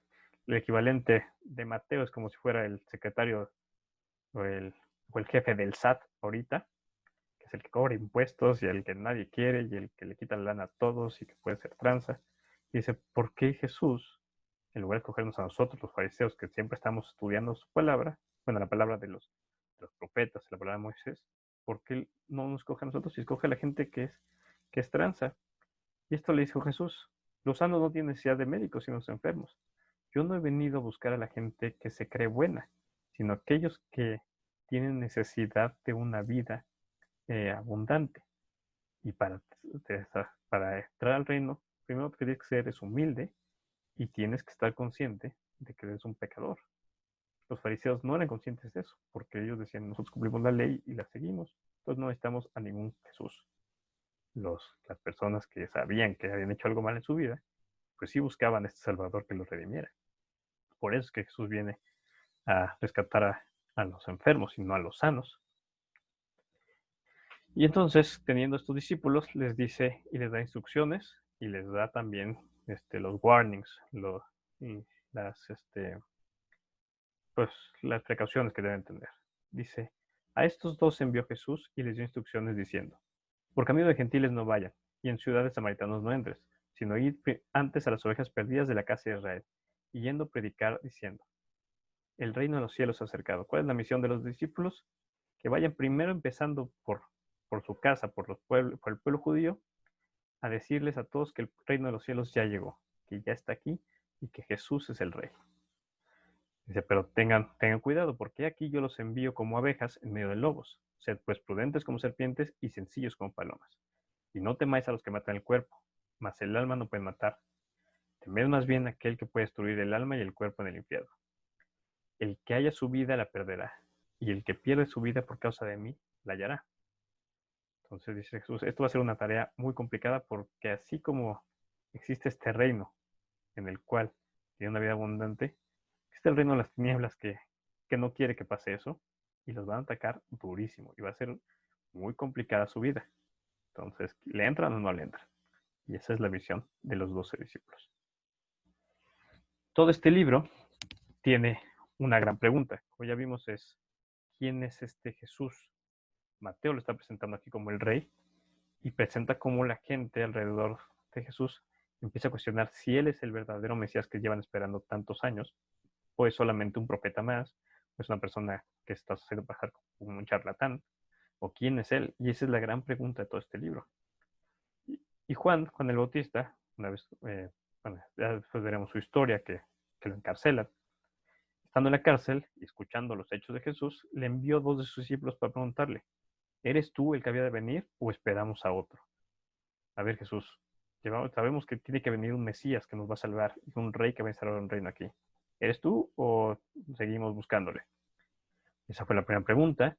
El equivalente de Mateo es como si fuera el secretario o el jefe del SAT ahorita, que es el que cobra impuestos y el que nadie quiere y el que le quita la lana a todos y que puede ser tranza. Y dice, ¿por qué Jesús, en lugar de escogernos a nosotros, los fariseos, que siempre estamos estudiando su palabra, bueno, la palabra de los profetas, la palabra de Moisés, ¿por qué no nos escoge a nosotros y escoge a la gente que es tranza? Y esto le dijo Jesús, los sanos no tienen necesidad de médicos, sino los enfermos. Yo no he venido a buscar a la gente que se cree buena, sino aquellos que tienen necesidad de una vida abundante. Y para entrar al reino, primero que tienes que ser es humilde y tienes que estar consciente de que eres un pecador. Los fariseos no eran conscientes de eso, porque ellos decían, nosotros cumplimos la ley y la seguimos, entonces no necesitamos a ningún Jesús. Las personas que sabían que habían hecho algo mal en su vida, pues sí buscaban a este Salvador que los redimiera. Por eso es que Jesús viene a rescatar a los enfermos y no a los sanos. Y entonces, teniendo estos discípulos, les dice y les da instrucciones y les da también los warnings, las, pues, las precauciones que deben tener. Dice, a estos dos envió Jesús y les dio instrucciones diciendo, por camino de gentiles no vayan, y en ciudades samaritanos no entres, sino id antes a las ovejas perdidas de la casa de Israel, y yendo a predicar diciendo, el reino de los cielos se ha acercado. ¿Cuál es la misión de los discípulos? Que vayan primero empezando por su casa, por el pueblo judío, a decirles a todos que el reino de los cielos ya llegó, que ya está aquí y que Jesús es el rey. Dice, pero tengan cuidado, porque aquí yo los envío como abejas en medio de lobos. Sed pues prudentes como serpientes y sencillos como palomas. Y no temáis a los que matan el cuerpo, mas el alma no puede matar. Temed más bien a aquel que puede destruir el alma y el cuerpo en el infierno. El que haya su vida la perderá, y el que pierde su vida por causa de mí la hallará. Entonces dice Jesús, esto va a ser una tarea muy complicada porque así como existe este reino en el cual tiene una vida abundante, existe el reino de las tinieblas que no quiere que pase eso y los van a atacar durísimo y va a ser muy complicada su vida. Entonces, ¿le entran o no le entran? Y esa es la visión de los 12 discípulos. Todo este libro tiene una gran pregunta. Como ya vimos es, ¿quién es este Jesús? Mateo lo está presentando aquí como el rey y presenta cómo la gente alrededor de Jesús empieza a cuestionar si él es el verdadero Mesías que llevan esperando tantos años, o es solamente un profeta más, o es una persona que está haciendo pasar como un charlatán, o quién es él. Y esa es la gran pregunta de todo este libro. Y Juan el Bautista, una vez, bueno, ya después veremos su historia, que lo encarcelan. Estando en la cárcel y escuchando los hechos de Jesús, le envió 2 de sus discípulos para preguntarle, ¿eres tú el que había de venir o esperamos a otro? A ver, Jesús, sabemos que tiene que venir un Mesías que nos va a salvar y un rey que va a instaurar un reino aquí. ¿Eres tú o seguimos buscándole? Esa fue la primera pregunta.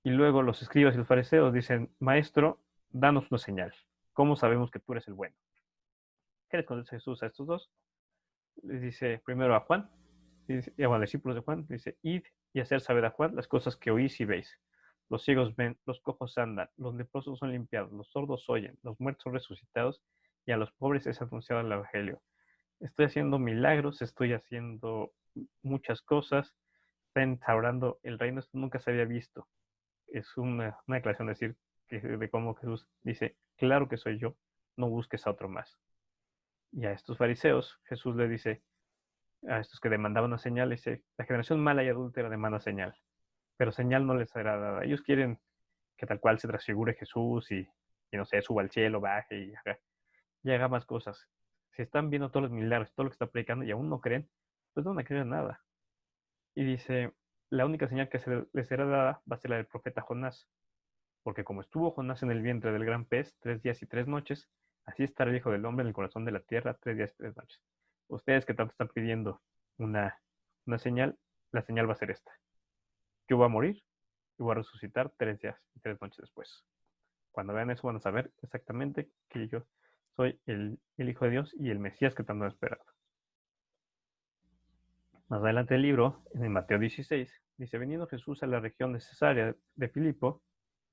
Y luego los escribas y los fariseos dicen, Maestro, danos una señal. ¿Cómo sabemos que tú eres el bueno? ¿Qué les contesta Jesús a estos dos? Les dice primero a Juan, y a los discípulos de Juan, dice, id y hacer saber a Juan las cosas que oís y veis. Los ciegos ven, los cojos andan, los leprosos son limpiados, los sordos oyen, los muertos son resucitados, y a los pobres es anunciado el evangelio. Estoy haciendo milagros, estoy haciendo muchas cosas, está instaurando el reino, esto nunca se había visto. Es una declaración de cómo Jesús dice, claro que soy yo, no busques a otro más. Y a estos fariseos, Jesús le dice, a estos que demandaban una señal, dice, la generación mala y adúltera demanda señal, pero señal no les será dada. Ellos quieren que tal cual se transfigure Jesús y no sé, suba al cielo, baje y haga más cosas. Si están viendo todos los milagros, todo lo que está predicando y aún no creen, pues no van a creer nada. Y dice, la única señal que les será dada va a ser la del profeta Jonás, porque como estuvo Jonás en el vientre del gran pez 3 días y 3 noches, así estará el Hijo del Hombre en el corazón de la tierra 3 días y 3 noches. Ustedes que tanto están pidiendo una señal, la señal va a ser esta. Yo voy a morir y voy a resucitar 3 días y 3 noches después. Cuando vean eso van a saber exactamente que yo soy el Hijo de Dios y el Mesías que tanto han esperado. Más adelante el libro, en el Mateo 16, dice, veniendo Jesús a la región de Cesarea de Filipo,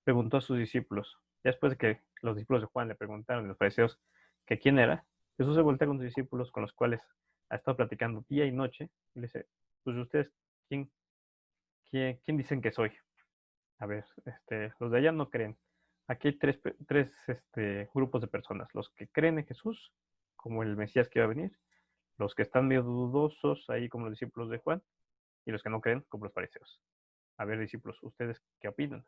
preguntó a sus discípulos. Ya después de que los discípulos de Juan le preguntaron a los fariseos que quién era, Jesús se voltea con sus discípulos con los cuales ha estado platicando día y noche y le dice, pues ustedes, ¿quién dicen que soy? A ver, los de allá no creen. Aquí hay tres grupos de personas. Los que creen en Jesús, como el Mesías que va a venir, los que están medio dudosos, ahí como los discípulos de Juan, y los que no creen, como los fariseos. A ver, discípulos, ¿ustedes qué opinan?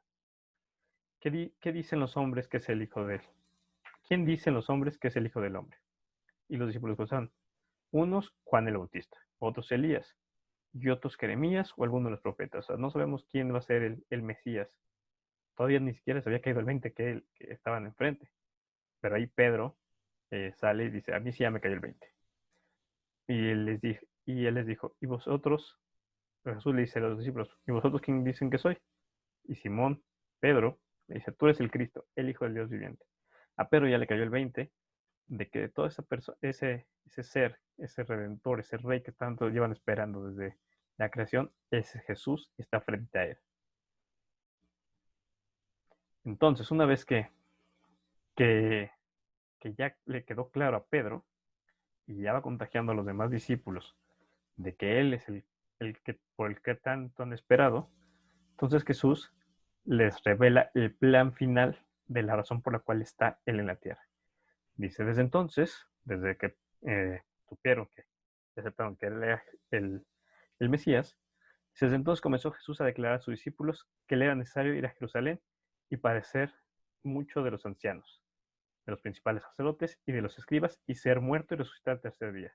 ¿Qué dicen los hombres que es el Hijo de él? ¿Quién dicen los hombres que es el Hijo del Hombre? Y los discípulos contestaron, unos Juan el Bautista, otros Elías, y otros Jeremías o alguno de los profetas. O sea, no sabemos quién va a ser el Mesías. Todavía ni siquiera se había caído el 20 que estaban enfrente. Pero ahí Pedro sale y dice, a mí sí ya me cayó el 20. Y él les dijo, ¿y vosotros? Jesús le dice a los discípulos, ¿y vosotros quién dicen que soy? Y Simón, Pedro, le dice, tú eres el Cristo, el Hijo del Dios viviente. A Pedro ya le cayó el 20 de que toda esa persona, ese ser, ese redentor, ese rey que tanto llevan esperando desde la creación, ese Jesús está frente a él. Entonces, una vez que, que ya le quedó claro a Pedro y ya va contagiando a los demás discípulos de que él es el que por el que tanto han esperado, entonces Jesús les revela el plan final de la razón por la cual está él en la tierra. Dice, desde entonces, desde que supieron que aceptaron que él era el Mesías, desde entonces comenzó Jesús a declarar a sus discípulos que le era necesario ir a Jerusalén y padecer mucho de los ancianos, de los principales sacerdotes y de los escribas, y ser muerto y resucitar al tercer día.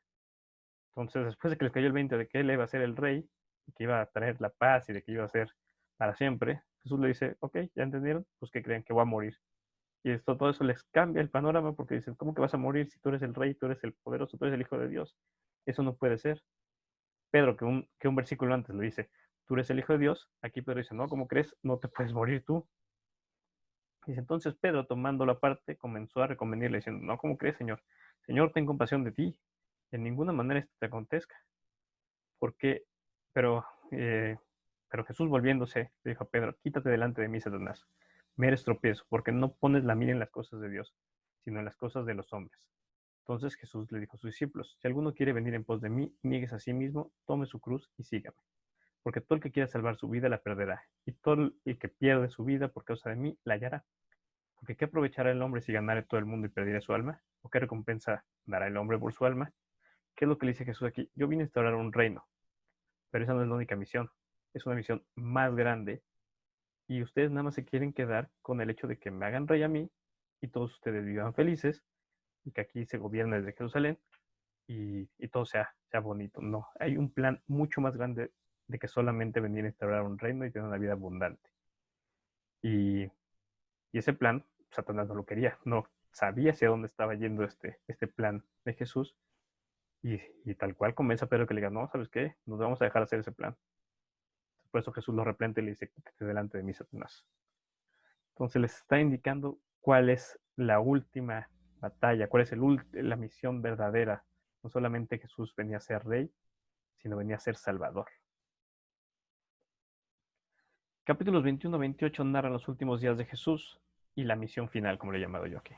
Entonces, después de que les cayó el 20 de que él iba a ser el rey, y que iba a traer la paz y de que iba a ser para siempre, Jesús le dice, ok, ¿ya entendieron? Pues que creen que voy a morir. Y todo eso les cambia el panorama porque dicen, ¿cómo que vas a morir si tú eres el rey, tú eres el poderoso, tú eres el Hijo de Dios? Eso no puede ser. Pedro, que un versículo antes le dice, tú eres el Hijo de Dios, aquí Pedro dice, no, ¿cómo crees? No te puedes morir tú. Dice, entonces Pedro, tomando la parte, comenzó a recomendarle diciendo, no, ¿cómo crees, Señor? Señor, ten compasión de ti. En ninguna manera esto te acontezca. Porque, pero, eh, pero Jesús volviéndose, le dijo a Pedro, quítate delante de mí, Satanás. Me eres tropiezo, porque no pones la mira en las cosas de Dios, sino en las cosas de los hombres. Entonces Jesús le dijo a sus discípulos, si alguno quiere venir en pos de mí, niegues a sí mismo, tome su cruz y sígame. Porque todo el que quiera salvar su vida la perderá, y todo el que pierde su vida por causa de mí la hallará. Porque ¿qué aprovechará el hombre si ganare todo el mundo y perdiera su alma? ¿O qué recompensa dará el hombre por su alma? ¿Qué es lo que le dice Jesús aquí? Yo vine a instaurar un reino, pero esa no es la única misión. Es una misión más grande y ustedes nada más se quieren quedar con el hecho de que me hagan rey a mí y todos ustedes vivan felices y que aquí se gobierne desde Jerusalén y todo sea bonito. No, hay un plan mucho más grande de que solamente venir a instaurar un reino y tener una vida abundante. Y, y ese plan, Satanás no lo quería, no sabía hacia dónde estaba yendo este plan de Jesús y tal cual convence a Pedro que le diga, no, ¿sabes qué? Nos vamos a dejar hacer ese plan. Por eso Jesús lo reprende y le dice, quítate delante de mí, Satanás. Entonces les está indicando cuál es la última batalla, cuál es la misión verdadera. No solamente Jesús venía a ser rey, sino venía a ser salvador. Capítulos 21-28 narran los últimos días de Jesús y la misión final, como le he llamado yo aquí.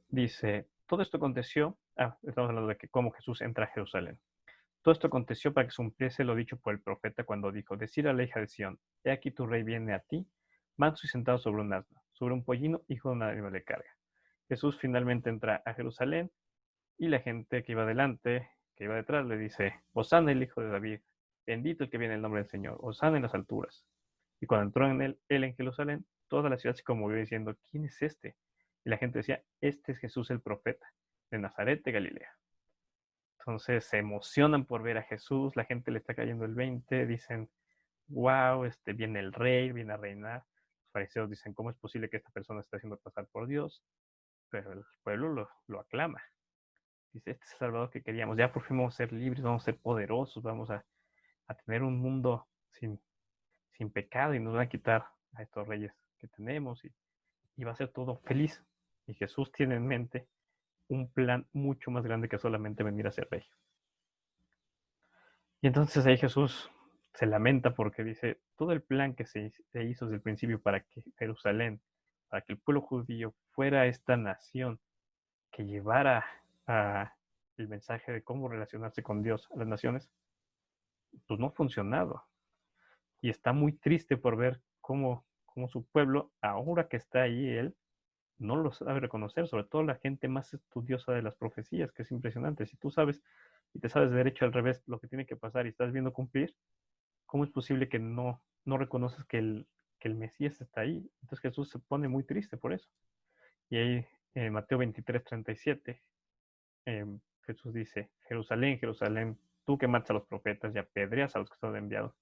Dice, todo esto aconteció, estamos hablando de que cómo Jesús entra a Jerusalén. Todo esto aconteció para que se cumpliese lo dicho por el profeta cuando dijo, decir a la hija de Sión, he aquí tu rey viene a ti, manso y sentado sobre un asno, sobre un pollino, hijo de una animal de carga. Jesús finalmente entra a Jerusalén y la gente que iba delante, que iba detrás, le dice, Hosana el hijo de David, bendito el que viene en el nombre del Señor, Hosana en las alturas. Y cuando entró él en Jerusalén, toda la ciudad se conmovió diciendo, ¿quién es este? Y la gente decía, este es Jesús el profeta, de Nazaret de Galilea. Entonces se emocionan por ver a Jesús, la gente le está cayendo el 20, dicen, wow, viene el rey, viene a reinar. Los fariseos dicen, ¿cómo es posible que esta persona esté haciendo pasar por Dios? Pero el pueblo lo aclama. Dice, este es el Salvador que queríamos, ya por fin vamos a ser libres, vamos a ser poderosos, vamos a tener un mundo sin pecado y nos van a quitar a estos reyes que tenemos y va a ser todo feliz. Y Jesús tiene en mente un plan mucho más grande que solamente venir a ser rey. Y entonces ahí Jesús se lamenta porque dice, todo el plan que se hizo desde el principio para que Jerusalén, para que el pueblo judío fuera esta nación que llevara el mensaje de cómo relacionarse con Dios a las naciones, pues no ha funcionado. Y está muy triste por ver cómo su pueblo, ahora que está ahí él, no lo sabe reconocer, sobre todo la gente más estudiosa de las profecías, que es impresionante. Si tú sabes y te sabes de derecho al revés lo que tiene que pasar y estás viendo cumplir, ¿cómo es posible que no reconoces que el Mesías está ahí? Entonces Jesús se pone muy triste por eso. Y ahí en Mateo 23:37, Jesús dice, Jerusalén, Jerusalén, tú que matas a los profetas y apedreas a los que son enviados,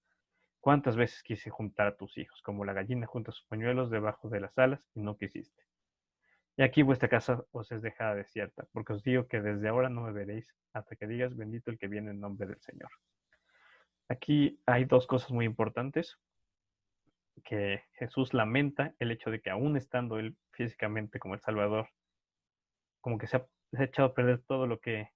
¿cuántas veces quise juntar a tus hijos, como la gallina junta sus pañuelos debajo de las alas, y no quisiste? Y aquí vuestra casa os es dejada desierta, porque os digo que desde ahora no me veréis hasta que digas, bendito el que viene en nombre del Señor. Aquí hay dos cosas muy importantes, que Jesús lamenta el hecho de que aún estando él físicamente como el Salvador, como que se ha echado a perder todo lo que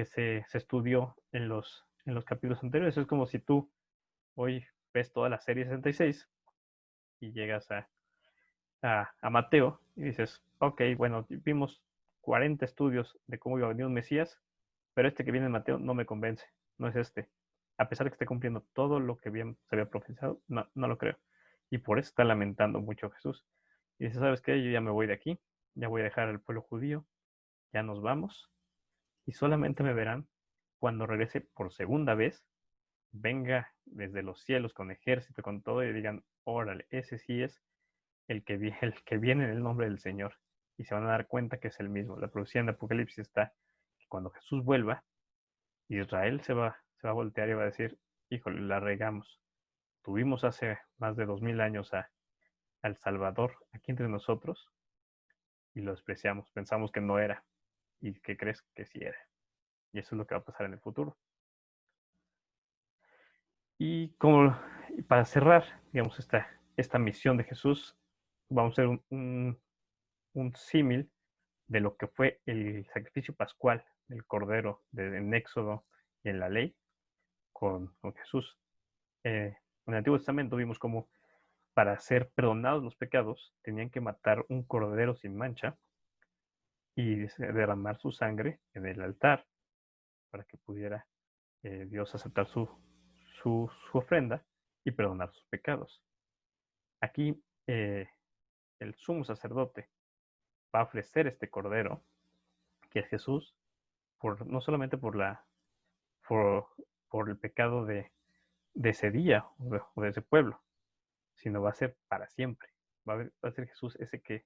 se estudió en los capítulos anteriores. Es como si tú hoy ves toda la serie 66 y llegas a Mateo y dices, ok, bueno, vimos 40 estudios de cómo iba a venir un Mesías, pero este que viene en Mateo no me convence, no es este. A pesar de que esté cumpliendo todo lo que bien se había profetizado, no lo creo. Y por eso está lamentando mucho Jesús. Y dice, ¿sabes qué? Yo ya me voy de aquí, ya voy a dejar al pueblo judío, ya nos vamos, y solamente me verán cuando regrese por segunda vez, venga desde los cielos con ejército, con todo, y digan, órale, ese sí es el que viene en el nombre del Señor. Y se van a dar cuenta que es el mismo. La profecía en Apocalipsis está que cuando Jesús vuelva, Israel se va a voltear y va a decir, híjole, la regamos. Tuvimos hace más de 2000 años al Salvador aquí entre nosotros y lo despreciamos. Pensamos que no era. ¿Y qué crees? Que sí era. Y eso es lo que va a pasar en el futuro. Y como para cerrar, digamos, esta misión de Jesús, vamos a hacer un símil de lo que fue el sacrificio pascual del Cordero en Éxodo y en la ley con Jesús. En el Antiguo Testamento vimos cómo para ser perdonados los pecados tenían que matar un cordero sin mancha y derramar su sangre en el altar para que pudiera Dios aceptar su ofrenda y perdonar sus pecados. Aquí el sumo sacerdote va a ofrecer este cordero, que es Jesús, no solamente por, por el pecado de ese día o de ese pueblo, sino va a ser para siempre. Va a ser Jesús ese que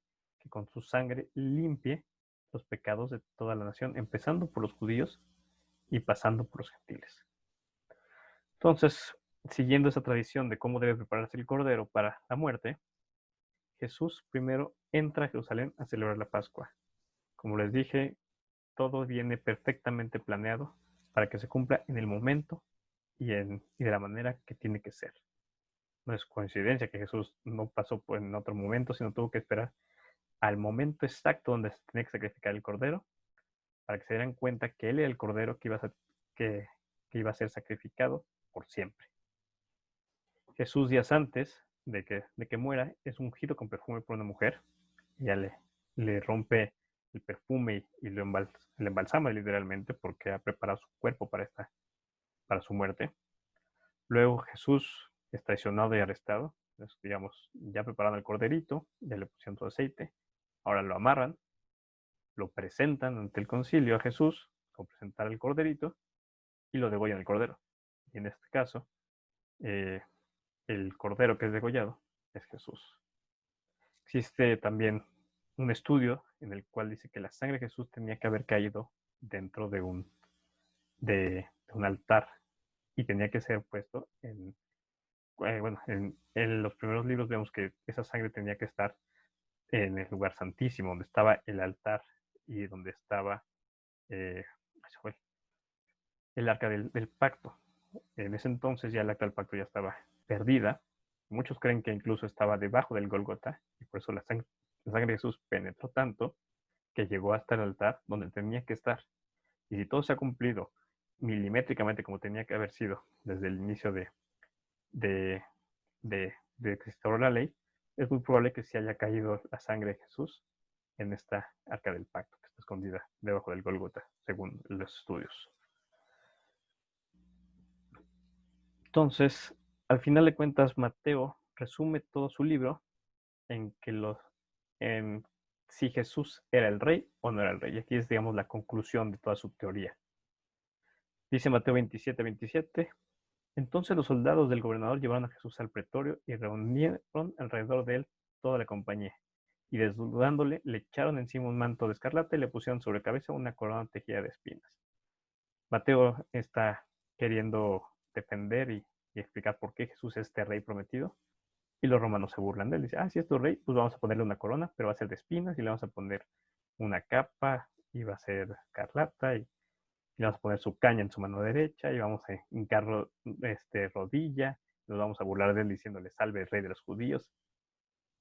con su sangre limpie los pecados de toda la nación, empezando por los judíos y pasando por los gentiles. Entonces, siguiendo esa tradición de cómo debe prepararse el cordero para la muerte, Jesús primero entra a Jerusalén a celebrar la Pascua. Como les dije, todo viene perfectamente planeado para que se cumpla en el momento y de la manera que tiene que ser. No es coincidencia que Jesús no pasó en otro momento, sino tuvo que esperar al momento exacto donde se tenía que sacrificar el cordero, para que se dieran cuenta que él era el cordero que iba a ser sacrificado por siempre. Jesús, días antes de que muera, es ungido con perfume por una mujer. Ella le rompe el perfume y le embalsama literalmente porque ha preparado su cuerpo para su muerte. Luego Jesús es traicionado y arrestado. Entonces, digamos, ya prepararon el corderito, ya le pusieron todo aceite. Ahora lo amarran, lo presentan ante el concilio a Jesús, con presentar el corderito, y lo degollan el cordero. Y en este caso, eh, el cordero que es degollado es Jesús. Existe también un estudio en el cual dice que la sangre de Jesús tenía que haber caído dentro de un altar y tenía que ser puesto bueno, en los primeros libros vemos que esa sangre tenía que estar en el lugar santísimo, donde estaba el altar y donde estaba eh, el arca del pacto. En ese entonces ya el arca del pacto ya estaba perdida. Muchos creen que incluso estaba debajo del Golgota y por eso la sangre de Jesús penetró tanto que llegó hasta el altar donde tenía que estar. Y si todo se ha cumplido milimétricamente como tenía que haber sido desde el inicio de, de que se instauró la ley, es muy probable que sí haya caído la sangre de Jesús en esta arca del pacto que está escondida debajo del Gólgota, según los estudios. Entonces, al final de cuentas, Mateo resume todo su libro en que en si Jesús era el rey o no era el rey. Y aquí es, digamos, la conclusión de toda su teoría. Dice Mateo 27:27. Entonces los soldados del gobernador llevaron a Jesús al pretorio y reunieron alrededor de él toda la compañía. Y desnudándole, le echaron encima un manto de escarlata y le pusieron sobre cabeza una corona tejida de espinas. Mateo está queriendo defender y explicar por qué Jesús es este rey prometido. Y los romanos se burlan de él. Dicen, si es tu rey, pues vamos a ponerle una corona, pero va a ser de espinas y le vamos a poner una capa y va a ser escarlata y le vamos a poner su caña en su mano derecha y vamos a hincar rodilla. Nos vamos a burlar de él diciéndole, salve el rey de los judíos.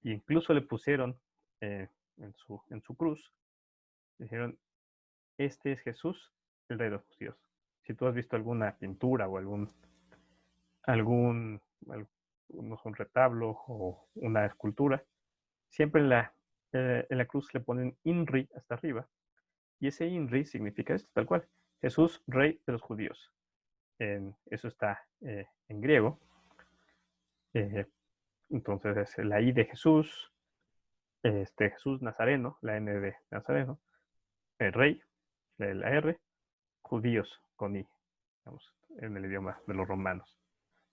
E incluso le pusieron en su cruz, dijeron, este es Jesús, el rey de los judíos. Si tú has visto alguna pintura o algún un retablo o una escultura, siempre en la cruz le ponen INRI hasta arriba. Y ese INRI significa esto, tal cual. Jesús, rey de los judíos. Eso está en griego. Entonces es la I de Jesús, Jesús Nazareno, la N de Nazareno, el rey, la R, judíos con I, digamos, en el idioma de los romanos.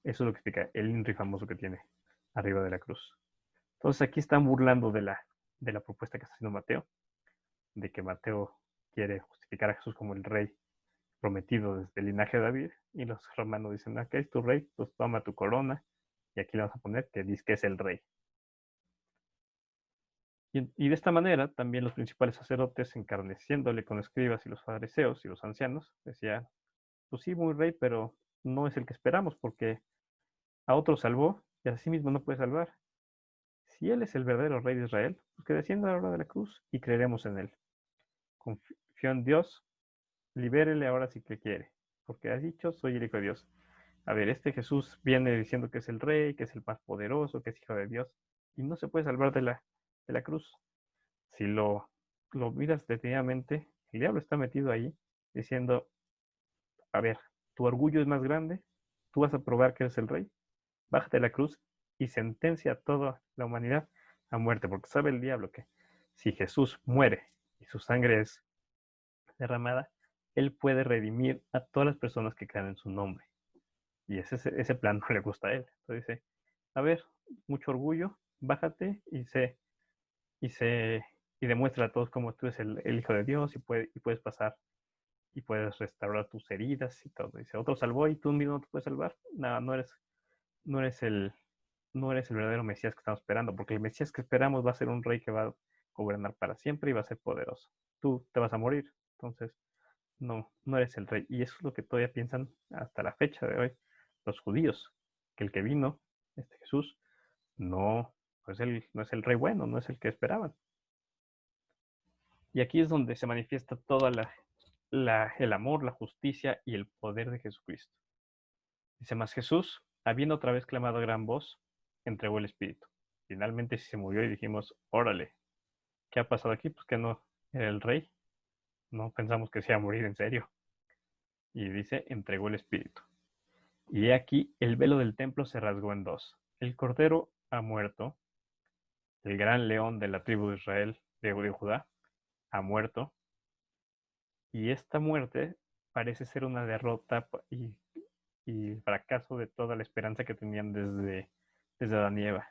Eso es lo que explica el INRI famoso que tiene arriba de la cruz. Entonces aquí están burlando de la propuesta que está haciendo Mateo, de que Mateo quiere justificar a Jesús como el rey prometido desde el linaje de David, y los romanos dicen, ¿qué es tu rey? Pues toma tu corona, y aquí le vamos a poner que dice que es el rey. Y de esta manera también los principales sacerdotes, encarneciéndole con escribas y los fariseos y los ancianos, decían, pues sí, muy rey, pero no es el que esperamos, porque a otro salvó y a sí mismo no puede salvar. Si él es el verdadero rey de Israel, pues que descienda a la hora de la cruz y creeremos en él. Confío en Dios, libérele ahora si que quiere, porque ha dicho, soy el Hijo de Dios. A ver, este Jesús viene diciendo que es el rey, que es el más poderoso, que es hijo de Dios, y no se puede salvar de la cruz. Si lo miras detenidamente, el diablo está metido ahí diciendo, a ver, tu orgullo es más grande, tú vas a probar que eres el rey, bájate de la cruz y sentencia a toda la humanidad a muerte, porque sabe el diablo que si Jesús muere y su sangre es derramada, él puede redimir a todas las personas que crean en su nombre. Y ese plan no le gusta a él. Entonces dice, a ver, mucho orgullo, bájate y demuestra a todos cómo tú eres el Hijo de Dios y puedes pasar y puedes restaurar tus heridas y todo. Dice, otro salvó y tú mismo no te puedes salvar. No, no eres el verdadero Mesías que estamos esperando, porque el Mesías que esperamos va a ser un rey que va a gobernar para siempre y va a ser poderoso. Tú te vas a morir, entonces no eres el rey. Y eso es lo que todavía piensan hasta la fecha de hoy los judíos, que el que vino, Jesús, no es el rey bueno, no es el que esperaban. Y aquí es donde se manifiesta todo el amor, la justicia y el poder de Jesucristo. Dice más Jesús, habiendo otra vez clamado a gran voz, entregó el Espíritu. Finalmente se murió y dijimos, órale, ¿qué ha pasado aquí? Pues que no era el rey. No pensamos que se iba a morir en serio. Y dice, entregó el Espíritu. Y he aquí, el velo del templo se rasgó en dos. El Cordero ha muerto, el gran león de la tribu de Israel, de Judá, ha muerto. Y esta muerte parece ser una derrota y fracaso de toda la esperanza que tenían desde Adán y Eva.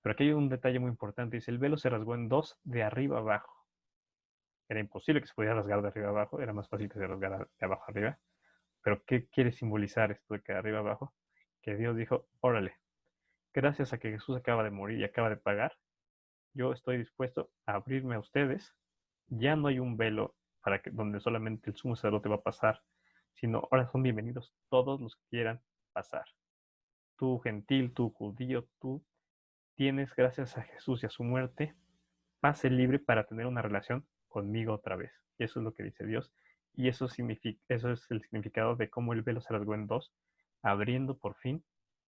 Pero aquí hay un detalle muy importante. Dice, el velo se rasgó en dos de arriba abajo. Era imposible que se pudiera rasgar de arriba abajo. Era más fácil que se rasgara de abajo arriba. Pero ¿qué quiere simbolizar esto de que de arriba abajo? Que Dios dijo, órale, gracias a que Jesús acaba de morir y acaba de pagar, yo estoy dispuesto a abrirme a ustedes. Ya no hay un velo donde solamente el sumo sacerdote va a pasar, sino ahora son bienvenidos todos los que quieran pasar. Tú gentil, tú judío, tú tienes, gracias a Jesús y a su muerte, pase libre para tener una relación conmigo otra vez. Y eso es lo que dice Dios. Y eso es el significado de cómo el velo se rasgó en dos, abriendo por fin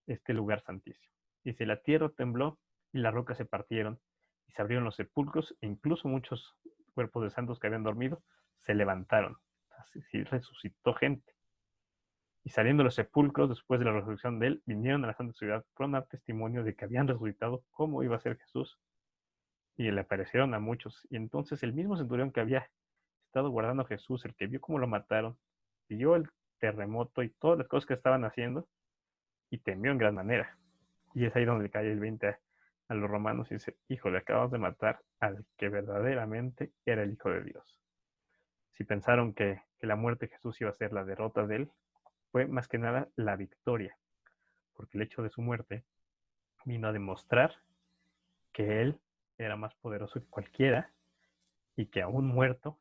este lugar santísimo. Dice, la tierra tembló y las rocas se partieron y se abrieron los sepulcros e incluso muchos cuerpos de santos que habían dormido se levantaron. Así resucitó gente. Y saliendo de los sepulcros después de la resurrección de él, vinieron a la santa ciudad para dar testimonio de que habían resucitado, cómo iba a ser Jesús. Y le aparecieron a muchos. Y entonces el mismo centurión que había estado guardando a Jesús, el que vio cómo lo mataron, vio el terremoto y todas las cosas que estaban haciendo, y temió en gran manera. Y es ahí donde cae el 20 a los romanos y dice, hijo, le acabamos de matar al que verdaderamente era el Hijo de Dios. Si pensaron que la muerte de Jesús iba a ser la derrota de él, fue más que nada la victoria, porque el hecho de su muerte vino a demostrar que él era más poderoso que cualquiera y que aún muerto,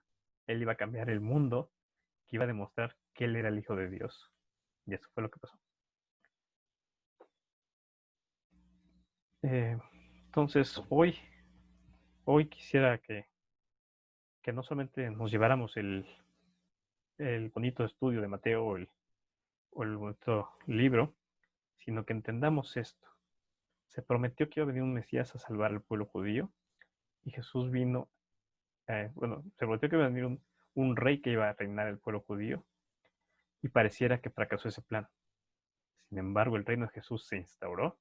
él iba a cambiar el mundo, que iba a demostrar que él era el Hijo de Dios. Y eso fue lo que pasó. Entonces, hoy quisiera que no solamente nos lleváramos el bonito estudio de Mateo o el bonito libro, sino que entendamos esto. Se prometió que iba a venir un Mesías a salvar al pueblo judío y Jesús vino, se prometió que iba a venir un rey que iba a reinar el pueblo judío y pareciera que fracasó ese plan. Sin embargo, el reino de Jesús se instauró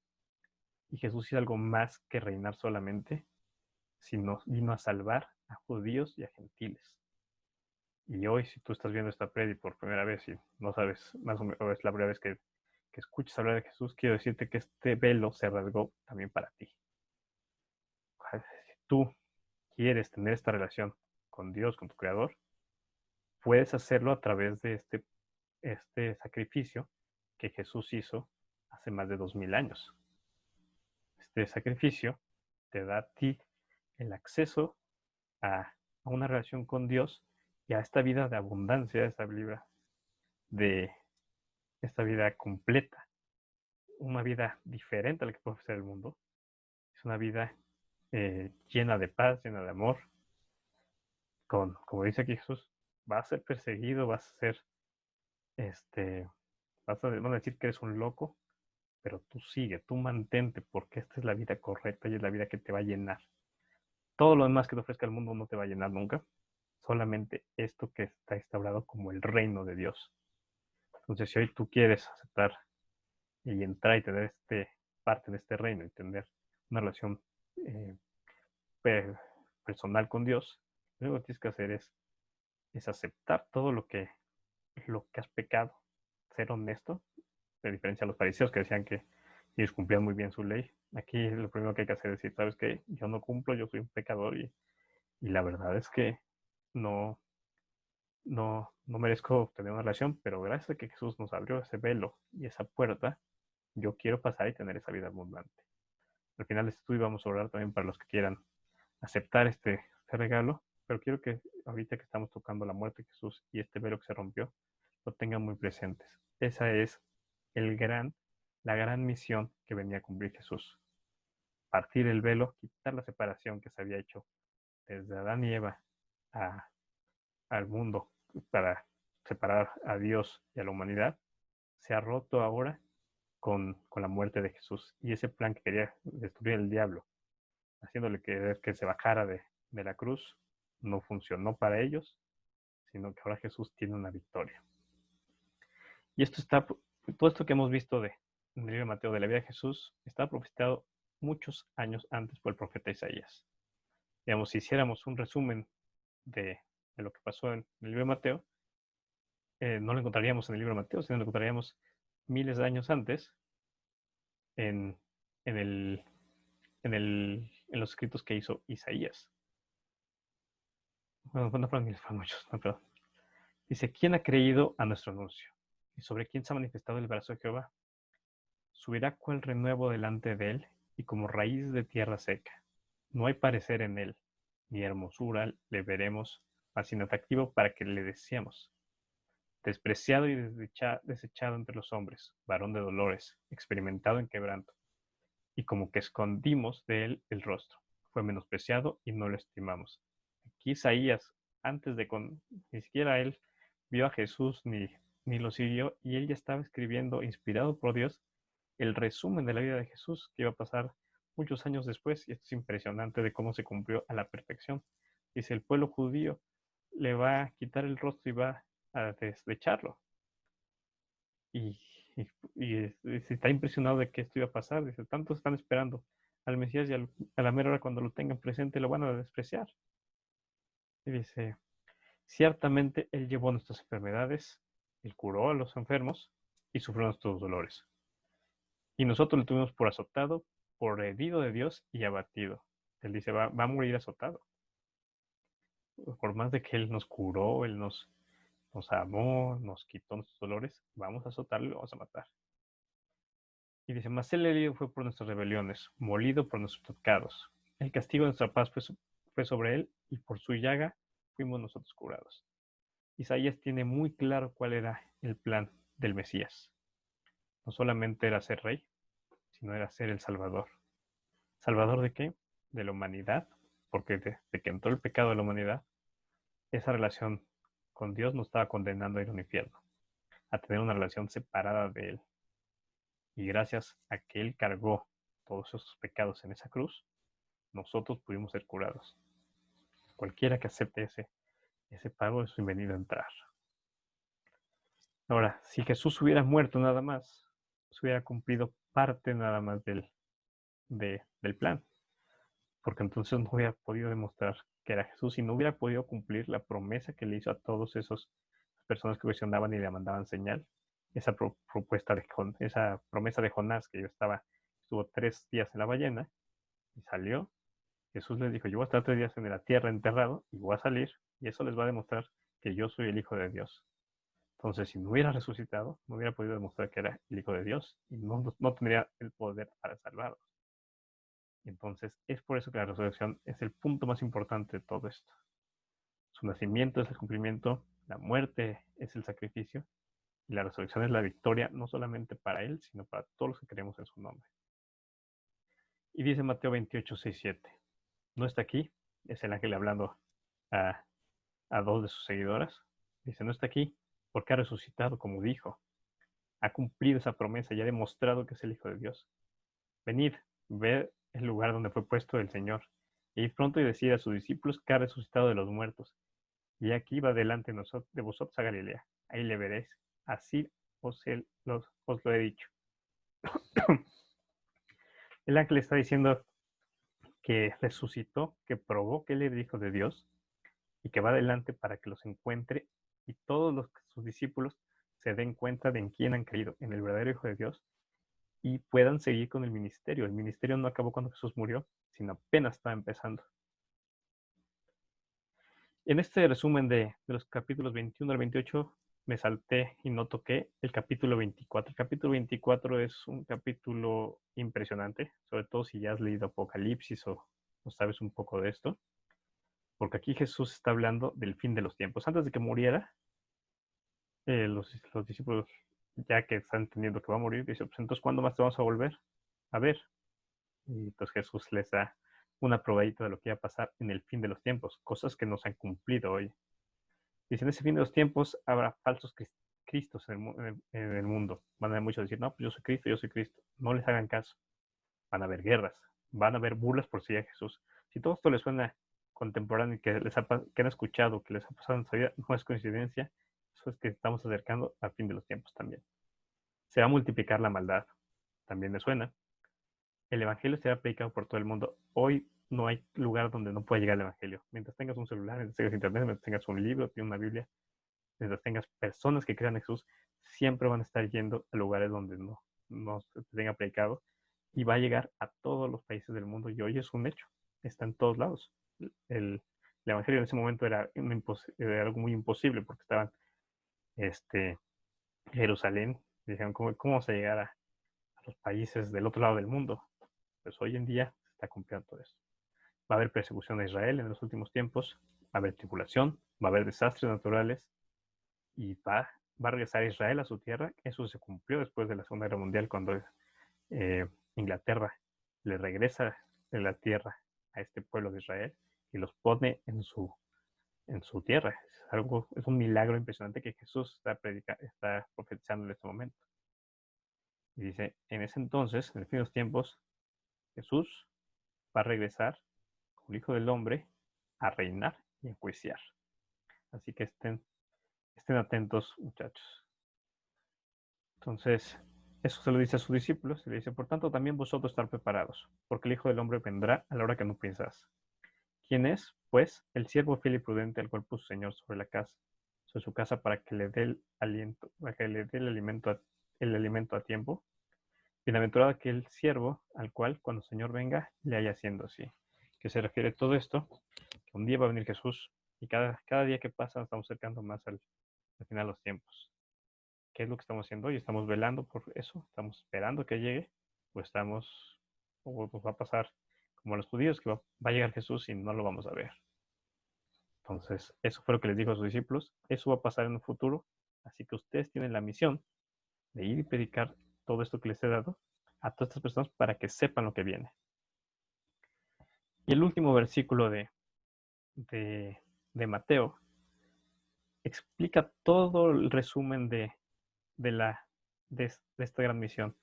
y Jesús hizo algo más que reinar solamente, sino vino a salvar a judíos y a gentiles. Y hoy, si tú estás viendo esta predi por primera vez y no sabes más o menos, o es la primera vez que escuchas hablar de Jesús, quiero decirte que este velo se rasgó también para ti. Si tú quieres tener esta relación con Dios, con tu Creador, puedes hacerlo a través de este sacrificio que Jesús hizo hace más de 2000 años. Este sacrificio te da a ti el acceso a una relación con Dios y a esta vida de abundancia, de esta vida completa, una vida diferente a la que puede ofrecer el mundo. Es una vida llena de paz, llena de amor. Como dice aquí Jesús, vas a ser perseguido, vas a ser, van a decir que eres un loco, pero tú sigue, tú mantente, porque esta es la vida correcta y es la vida que te va a llenar. Todo lo demás que te ofrezca el mundo no te va a llenar nunca, solamente esto que está instaurado como el reino de Dios. Entonces, si hoy tú quieres aceptar y entrar y tener parte de este reino y tener una relación eh, personal con Dios, lo único que tienes que hacer es aceptar todo lo que has pecado, ser honesto, de diferencia a los fariseos que decían que ellos cumplían muy bien su ley. Aquí lo primero que hay que hacer es decir, ¿sabes qué? Yo no cumplo, yo soy un pecador y la verdad es que no, no merezco tener una relación, pero gracias a que Jesús nos abrió ese velo y esa puerta, yo quiero pasar y tener esa vida abundante. Al final de este estudio vamos a orar también para los que quieran aceptar este regalo, pero quiero que ahorita que estamos tocando la muerte de Jesús y este velo que se rompió, lo tengan muy presentes. Esa es la gran misión que venía a cumplir Jesús. Partir el velo, quitar la separación que se había hecho desde Adán y Eva al mundo para separar a Dios y a la humanidad, se ha roto ahora con la muerte de Jesús. Y ese plan que quería destruir el diablo, haciéndole que se bajara de la cruz, no funcionó para ellos, sino que ahora Jesús tiene una victoria. Y todo esto que hemos visto en el libro de Mateo de la vida de Jesús, está profetizado muchos años antes por el profeta Isaías. Digamos, si hiciéramos un resumen de lo que pasó en el libro de Mateo, no lo encontraríamos en el libro de Mateo, sino lo encontraríamos miles de años antes en, en, el, en los escritos que hizo Isaías. Bueno, no fueron miles, fueron muchos, no, perdón. Dice, ¿quién ha creído a nuestro anuncio? ¿Y sobre quién se ha manifestado el brazo de Jehová? Subirá cual renuevo delante de él, y como raíz de tierra seca. No hay parecer en él, ni hermosura le veremos, mas inatractivo para que le deseemos. Despreciado y desechado entre los hombres, varón de dolores, experimentado en quebranto. Y como que escondimos de él el rostro. Fue menospreciado y no lo estimamos. Aquí Isaías, antes de ni siquiera él vio a Jesús ni lo siguió, y él ya estaba escribiendo, inspirado por Dios, el resumen de la vida de Jesús que iba a pasar muchos años después, y esto es impresionante de cómo se cumplió a la perfección. Dice, el pueblo judío le va a quitar el rostro y va a desecharlo. Y, está impresionado de que esto iba a pasar. Dice, tantos están esperando al Mesías y a la mera hora cuando lo tengan presente lo van a despreciar. Y dice, ciertamente Él llevó nuestras enfermedades, Él curó a los enfermos y sufrió nuestros dolores. Y nosotros lo tuvimos por azotado, por herido de Dios y abatido. Él dice, va a morir azotado. Por más de que Él nos curó, Él nos amó, nos quitó nuestros dolores, vamos a azotarlo y lo vamos a matar. Y dice, mas Él herido fue por nuestras rebeliones, molido por nuestros pecados. El castigo de nuestra paz fue sobre Él, y por su llaga fuimos nosotros curados. Isaías tiene muy claro cuál era el plan del Mesías. No solamente era ser rey, sino era ser el Salvador. ¿Salvador de qué? De la humanidad, porque desde que entró el pecado de la humanidad, esa relación con Dios nos estaba condenando a ir a un infierno, a tener una relación separada de Él. Y gracias a que Él cargó todos esos pecados en esa cruz, nosotros pudimos ser curados. Cualquiera que acepte ese pago es bienvenido a entrar. Ahora, si Jesús hubiera muerto nada más, se hubiera cumplido parte nada más del plan, porque entonces no hubiera podido demostrar que era Jesús y no hubiera podido cumplir la promesa que le hizo a todos esos personas que cuestionaban y le mandaban señal. Esa esa promesa de Jonás, que estuvo 3 días en la ballena y salió. Jesús les dijo, yo voy a estar 3 días en la tierra enterrado y voy a salir, y eso les va a demostrar que yo soy el Hijo de Dios. Entonces, si no hubiera resucitado, no hubiera podido demostrar que era el Hijo de Dios y no tendría el poder para salvarlos. Entonces, es por eso que la resurrección es el punto más importante de todo esto. Su nacimiento es el cumplimiento, la muerte es el sacrificio, y la resurrección es la victoria, no solamente para Él, sino para todos los que creemos en su nombre. Y dice Mateo 28, 6, 7. No está aquí, es el ángel hablando a 2 de sus seguidoras. Dice, no está aquí porque ha resucitado como dijo. Ha cumplido esa promesa y ha demostrado que es el Hijo de Dios. Venid, ved el lugar donde fue puesto el Señor. E id pronto y decid a sus discípulos que ha resucitado de los muertos. Y aquí va delante de vosotros a Galilea. Ahí le veréis. Así os lo he dicho. El ángel está diciendo que resucitó, que probó que él era el Hijo de Dios y que va adelante para que los encuentre y todos sus discípulos se den cuenta de en quién han creído, en el verdadero Hijo de Dios, y puedan seguir con el ministerio. El ministerio no acabó cuando Jesús murió, sino apenas estaba empezando. En este resumen de los capítulos 21 al 28, me salté y no toqué el capítulo 24. El capítulo 24 es un capítulo impresionante, sobre todo si ya has leído Apocalipsis o sabes un poco de esto, porque aquí Jesús está hablando del fin de los tiempos. Antes de que muriera, los discípulos, ya que están entendiendo que va a morir, dicen, pues entonces, ¿cuándo más te vamos a volver a ver? Y entonces Jesús les da una probadita de lo que va a pasar en el fin de los tiempos, cosas que no se han cumplido hoy. Dice, en ese fin de los tiempos habrá falsos cristos en el mundo. Van a haber muchos decir, no, pues yo soy Cristo, yo soy Cristo. No les hagan caso. Van a haber guerras, van a haber burlas por seguir a Jesús. Si todo esto les suena contemporáneo y que han escuchado, que les ha pasado en su vida, no es coincidencia. Eso es que estamos acercando al fin de los tiempos también. Se va a multiplicar la maldad. También me suena. El evangelio será predicado por todo el mundo. Hoy no hay lugar donde no pueda llegar el evangelio. Mientras tengas un celular, mientras tengas internet, mientras tengas un libro, tienes una Biblia, mientras tengas personas que crean en Jesús, siempre van a estar yendo a lugares donde no se tenga predicado, y va a llegar a todos los países del mundo, y hoy es un hecho. Está en todos lados. El evangelio en ese momento era algo muy imposible, porque estaban Jerusalén, y dijeron, ¿cómo vamos a llegar a los países del otro lado del mundo? Pues hoy en día se está cumpliendo todo eso. Va a haber persecución a Israel en los últimos tiempos, va a haber tribulación, va a haber desastres naturales, y va a regresar Israel a su tierra. Eso se cumplió después de la Segunda Guerra Mundial, cuando Inglaterra le regresa de la tierra a este pueblo de Israel y los pone en su en su tierra. Es un milagro impresionante que Jesús está profetizando en este momento. Y dice, en ese entonces, en el fin de los tiempos, Jesús va a regresar como el Hijo del Hombre a reinar y enjuiciar. Así que estén atentos, muchachos. Entonces, eso se lo dice a sus discípulos y le dice, por tanto, también vosotros estar preparados, porque el Hijo del Hombre vendrá a la hora que no piensas. ¿Quién es? Pues el siervo fiel y prudente al cual puso el Señor sobre su casa para que le dé el aliento, para que le dé el alimento a tiempo. Bienaventurado aquel siervo al cual cuando el Señor venga le haya haciendo así. ¿Qué se refiere todo esto? Que un día va a venir Jesús y cada día que pasa nos estamos acercando más al final de los tiempos. ¿Qué es lo que estamos haciendo hoy? ¿Estamos velando por eso? ¿Estamos esperando que llegue? ¿O pues va a pasar como a los judíos, que va a llegar Jesús y no lo vamos a ver? Entonces, eso fue lo que les dijo a sus discípulos. Eso va a pasar en un futuro. Así que ustedes tienen la misión de ir y predicar todo esto que les he dado a todas estas personas para que sepan lo que viene. Y el último versículo de Mateo explica todo el resumen de esta gran misión.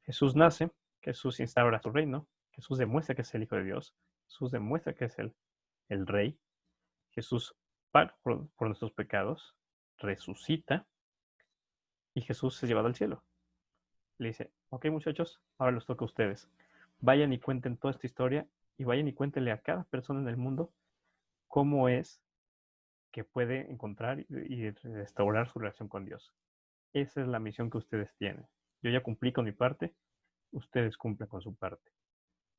Jesús nace, Jesús instaura su reino, Jesús demuestra que es el Hijo de Dios, Jesús demuestra que es el Rey, Jesús paga por nuestros pecados, resucita y Jesús es llevado al cielo. Le dice, ok muchachos, ahora les toca a ustedes. Vayan y cuenten toda esta historia y vayan y cuéntenle a cada persona en el mundo cómo es que puede encontrar y restaurar su relación con Dios. Esa es la misión que ustedes tienen. Yo ya cumplí con mi parte, ustedes cumplen con su parte.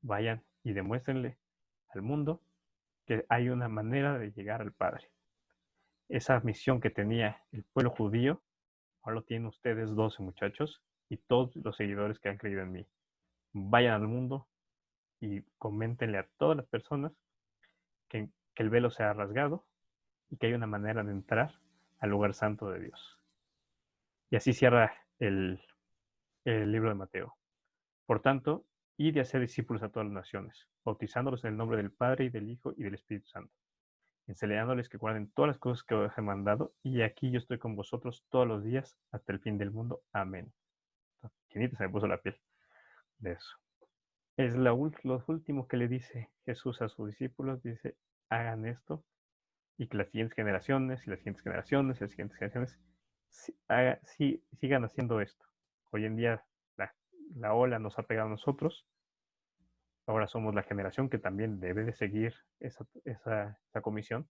Vayan y demuéstrenle al mundo que hay una manera de llegar al Padre. Esa misión que tenía el pueblo judío, ahora lo tienen ustedes 12 muchachos y todos los seguidores que han creído en mí. Vayan al mundo y coméntenle a todas las personas que el velo se ha rasgado y que hay una manera de entrar al lugar santo de Dios. Y así cierra el libro de Mateo. Por tanto, id y hacer discípulos a todas las naciones, bautizándolos en el nombre del Padre y del Hijo y del Espíritu Santo, enseñándoles que guarden todas las cosas que os he mandado, y aquí yo estoy con vosotros todos los días hasta el fin del mundo. Amén. Chinita se me puso la piel de eso. Es lo último que le dice Jesús a sus discípulos, dice, hagan esto, y que las siguientes generaciones, y las siguientes generaciones, y las siguientes generaciones, sigan haciendo esto. Hoy en día la ola nos ha pegado a nosotros, ahora somos la generación que también debe de seguir esa comisión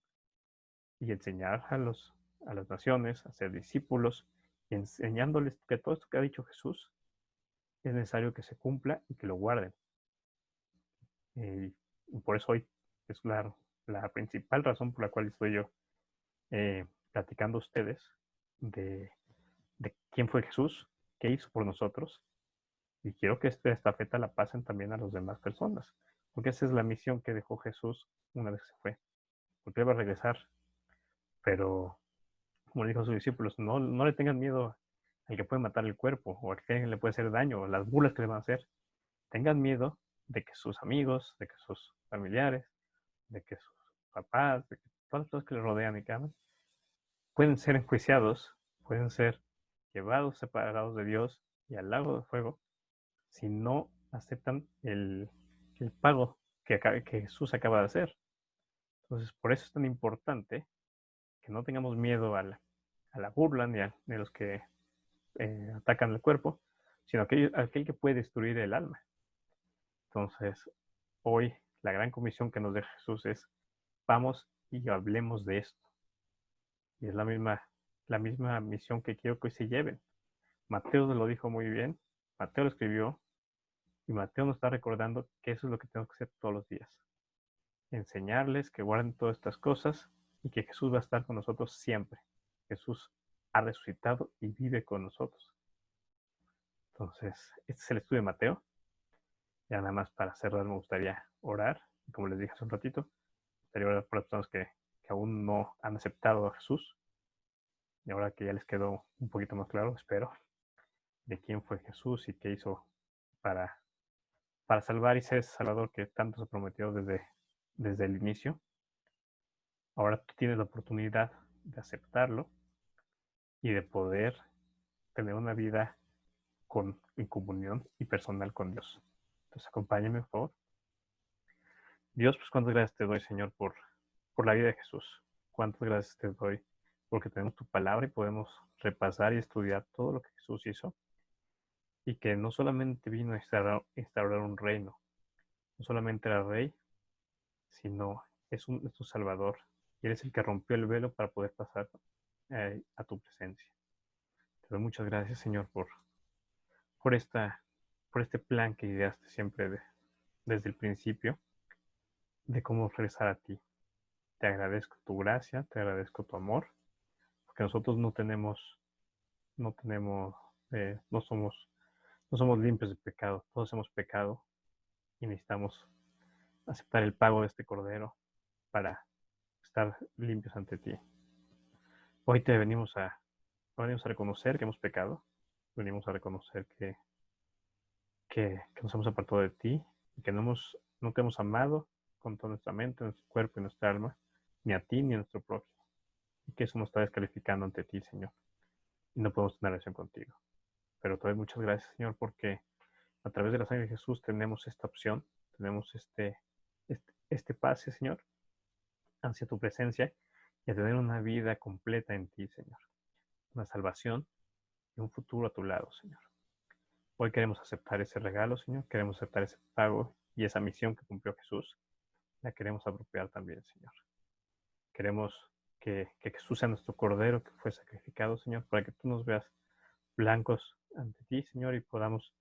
y enseñar a las naciones, a ser discípulos, y enseñándoles que todo esto que ha dicho Jesús es necesario que se cumpla y que lo guarden. Y por eso hoy es la principal razón por la cual estoy yo platicando a ustedes de quién fue Jesús, qué hizo por nosotros, y quiero que esta estafeta la pasen también a las demás personas, porque esa es la misión que dejó Jesús una vez que se fue, porque él va a regresar, pero como le dijo a sus discípulos, no le tengan miedo al que puede matar el cuerpo, o al que le puede hacer daño, o las burlas que le van a hacer. Tengan miedo de que sus amigos, de que sus familiares, de que sus papás, de que todas las personas que le rodean y que aman, pueden ser enjuiciados, pueden ser llevados separados de Dios y al lago de fuego si no aceptan el pago que Jesús acaba de hacer. Entonces, por eso es tan importante que no tengamos miedo a la burla ni a los que atacan el cuerpo, sino aquel que puede destruir el alma. Entonces, hoy la gran comisión que nos deja Jesús es, vamos y hablemos de esto. Y es la misma misión que quiero que hoy se lleven. Mateo lo dijo muy bien, Mateo lo escribió, y Mateo nos está recordando que eso es lo que tenemos que hacer todos los días. Enseñarles que guarden todas estas cosas y que Jesús va a estar con nosotros siempre. Jesús ha resucitado y vive con nosotros. Entonces, este es el estudio de Mateo. Ya nada más para cerrar me gustaría orar. Y como les dije hace un ratito, me gustaría orar por las personas que aún no han aceptado a Jesús. Y ahora que ya les quedó un poquito más claro, espero, de quién fue Jesús y qué hizo para salvar y ser ese Salvador que tanto se prometió desde el inicio. Ahora tú tienes la oportunidad de aceptarlo y de poder tener una vida en comunión y personal con Dios. Entonces acompáñame, por favor. Dios, pues cuántas gracias te doy, Señor, por la vida de Jesús. Cuántas gracias te doy porque tenemos tu palabra y podemos repasar y estudiar todo lo que Jesús hizo y que no solamente vino a instaurar un reino, no solamente era rey, sino es tu Salvador y eres el que rompió el velo para poder pasar a tu presencia. Te doy muchas gracias, Señor, por, esta, por este plan que ideaste siempre desde el principio de cómo regresar a ti. Te agradezco tu gracia, te agradezco tu amor, porque nosotros no tenemos, no somos, no somos limpios de pecado, todos hemos pecado y necesitamos aceptar el pago de este cordero para estar limpios ante ti. Hoy venimos a reconocer que hemos pecado, venimos a reconocer que nos hemos apartado de ti y que no te hemos amado con toda nuestra mente, nuestro cuerpo y nuestra alma, ni a ti ni a nuestro prójimo. Y que eso nos está descalificando ante ti, Señor. Y no podemos tener relación contigo. Pero te doy muchas gracias, Señor, porque a través de la sangre de Jesús tenemos esta opción, tenemos este pase, Señor, hacia tu presencia y a tener una vida completa en ti, Señor. Una salvación y un futuro a tu lado, Señor. Hoy queremos aceptar ese regalo, Señor. Queremos aceptar ese pago y esa misión que cumplió Jesús. La queremos apropiar también, Señor. Queremos que Jesús sea nuestro Cordero que fue sacrificado, Señor, para que tú nos veas blancos ante ti, Señor, y podamos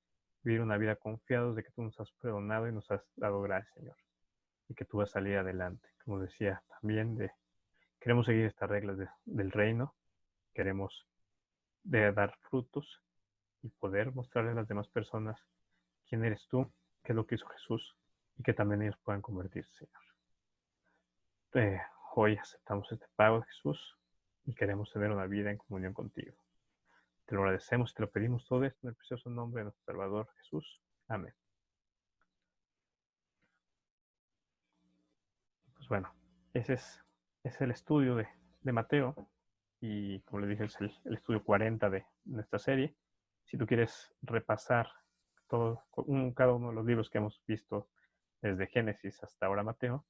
vivir una vida confiados de que tú nos has perdonado y nos has dado gracia, Señor. Y que tú vas a salir adelante. Como decía también, queremos seguir estas reglas del reino. Queremos dar frutos y poder mostrarle a las demás personas quién eres tú, qué es lo que hizo Jesús y que también ellos puedan convertirse, Señor. Hoy aceptamos este pago de Jesús y queremos tener una vida en comunión contigo. Te lo agradecemos y te lo pedimos todo esto en el precioso nombre de nuestro Salvador Jesús. Amén. Pues bueno, ese es el estudio de Mateo y como le dije es el estudio 40 de nuestra serie. Si tú quieres repasar cada uno de los libros que hemos visto desde Génesis hasta ahora Mateo,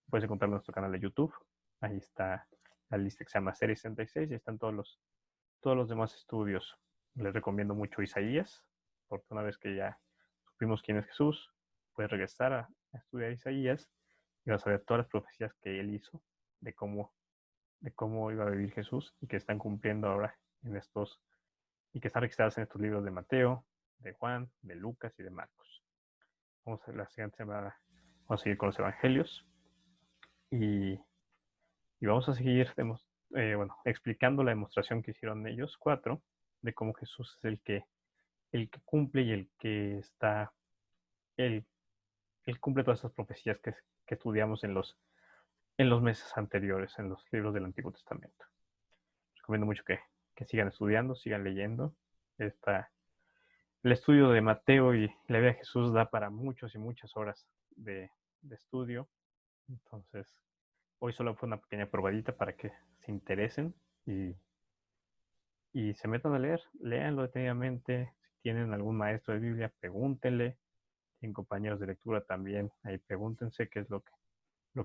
puedes encontrarlo en nuestro canal de YouTube. Ahí está la lista que se llama Serie 66 y están todos los demás estudios. Les recomiendo mucho Isaías, porque una vez que ya supimos quién es Jesús, puedes regresar a estudiar Isaías y vas a ver todas las profecías que él hizo de cómo iba a vivir Jesús y que están cumpliendo ahora y que están registradas en estos libros de Mateo, de Juan, de Lucas y de Marcos. Vamos a la siguiente semana, vamos a seguir con los evangelios y vamos a seguir explicando la demostración que hicieron ellos cuatro de cómo Jesús es el que cumple y él, él cumple todas esas profecías que estudiamos en los meses anteriores, en los libros del Antiguo Testamento. Recomiendo mucho que sigan estudiando, sigan leyendo. El estudio de Mateo y la vida de Jesús da para muchas y muchas horas de estudio. Entonces, hoy solo fue una pequeña probadita para que se interesen y se metan a leer. Léanlo detenidamente. Si tienen algún maestro de Biblia, pregúntenle. Si tienen compañeros de lectura también, ahí pregúntense qué es lo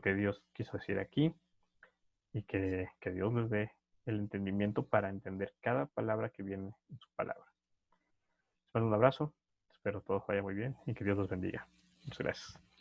que Dios quiso decir aquí y que Dios les dé el entendimiento para entender cada palabra que viene en su palabra. Les mando un abrazo, espero todo vaya muy bien y que Dios los bendiga. Muchas gracias.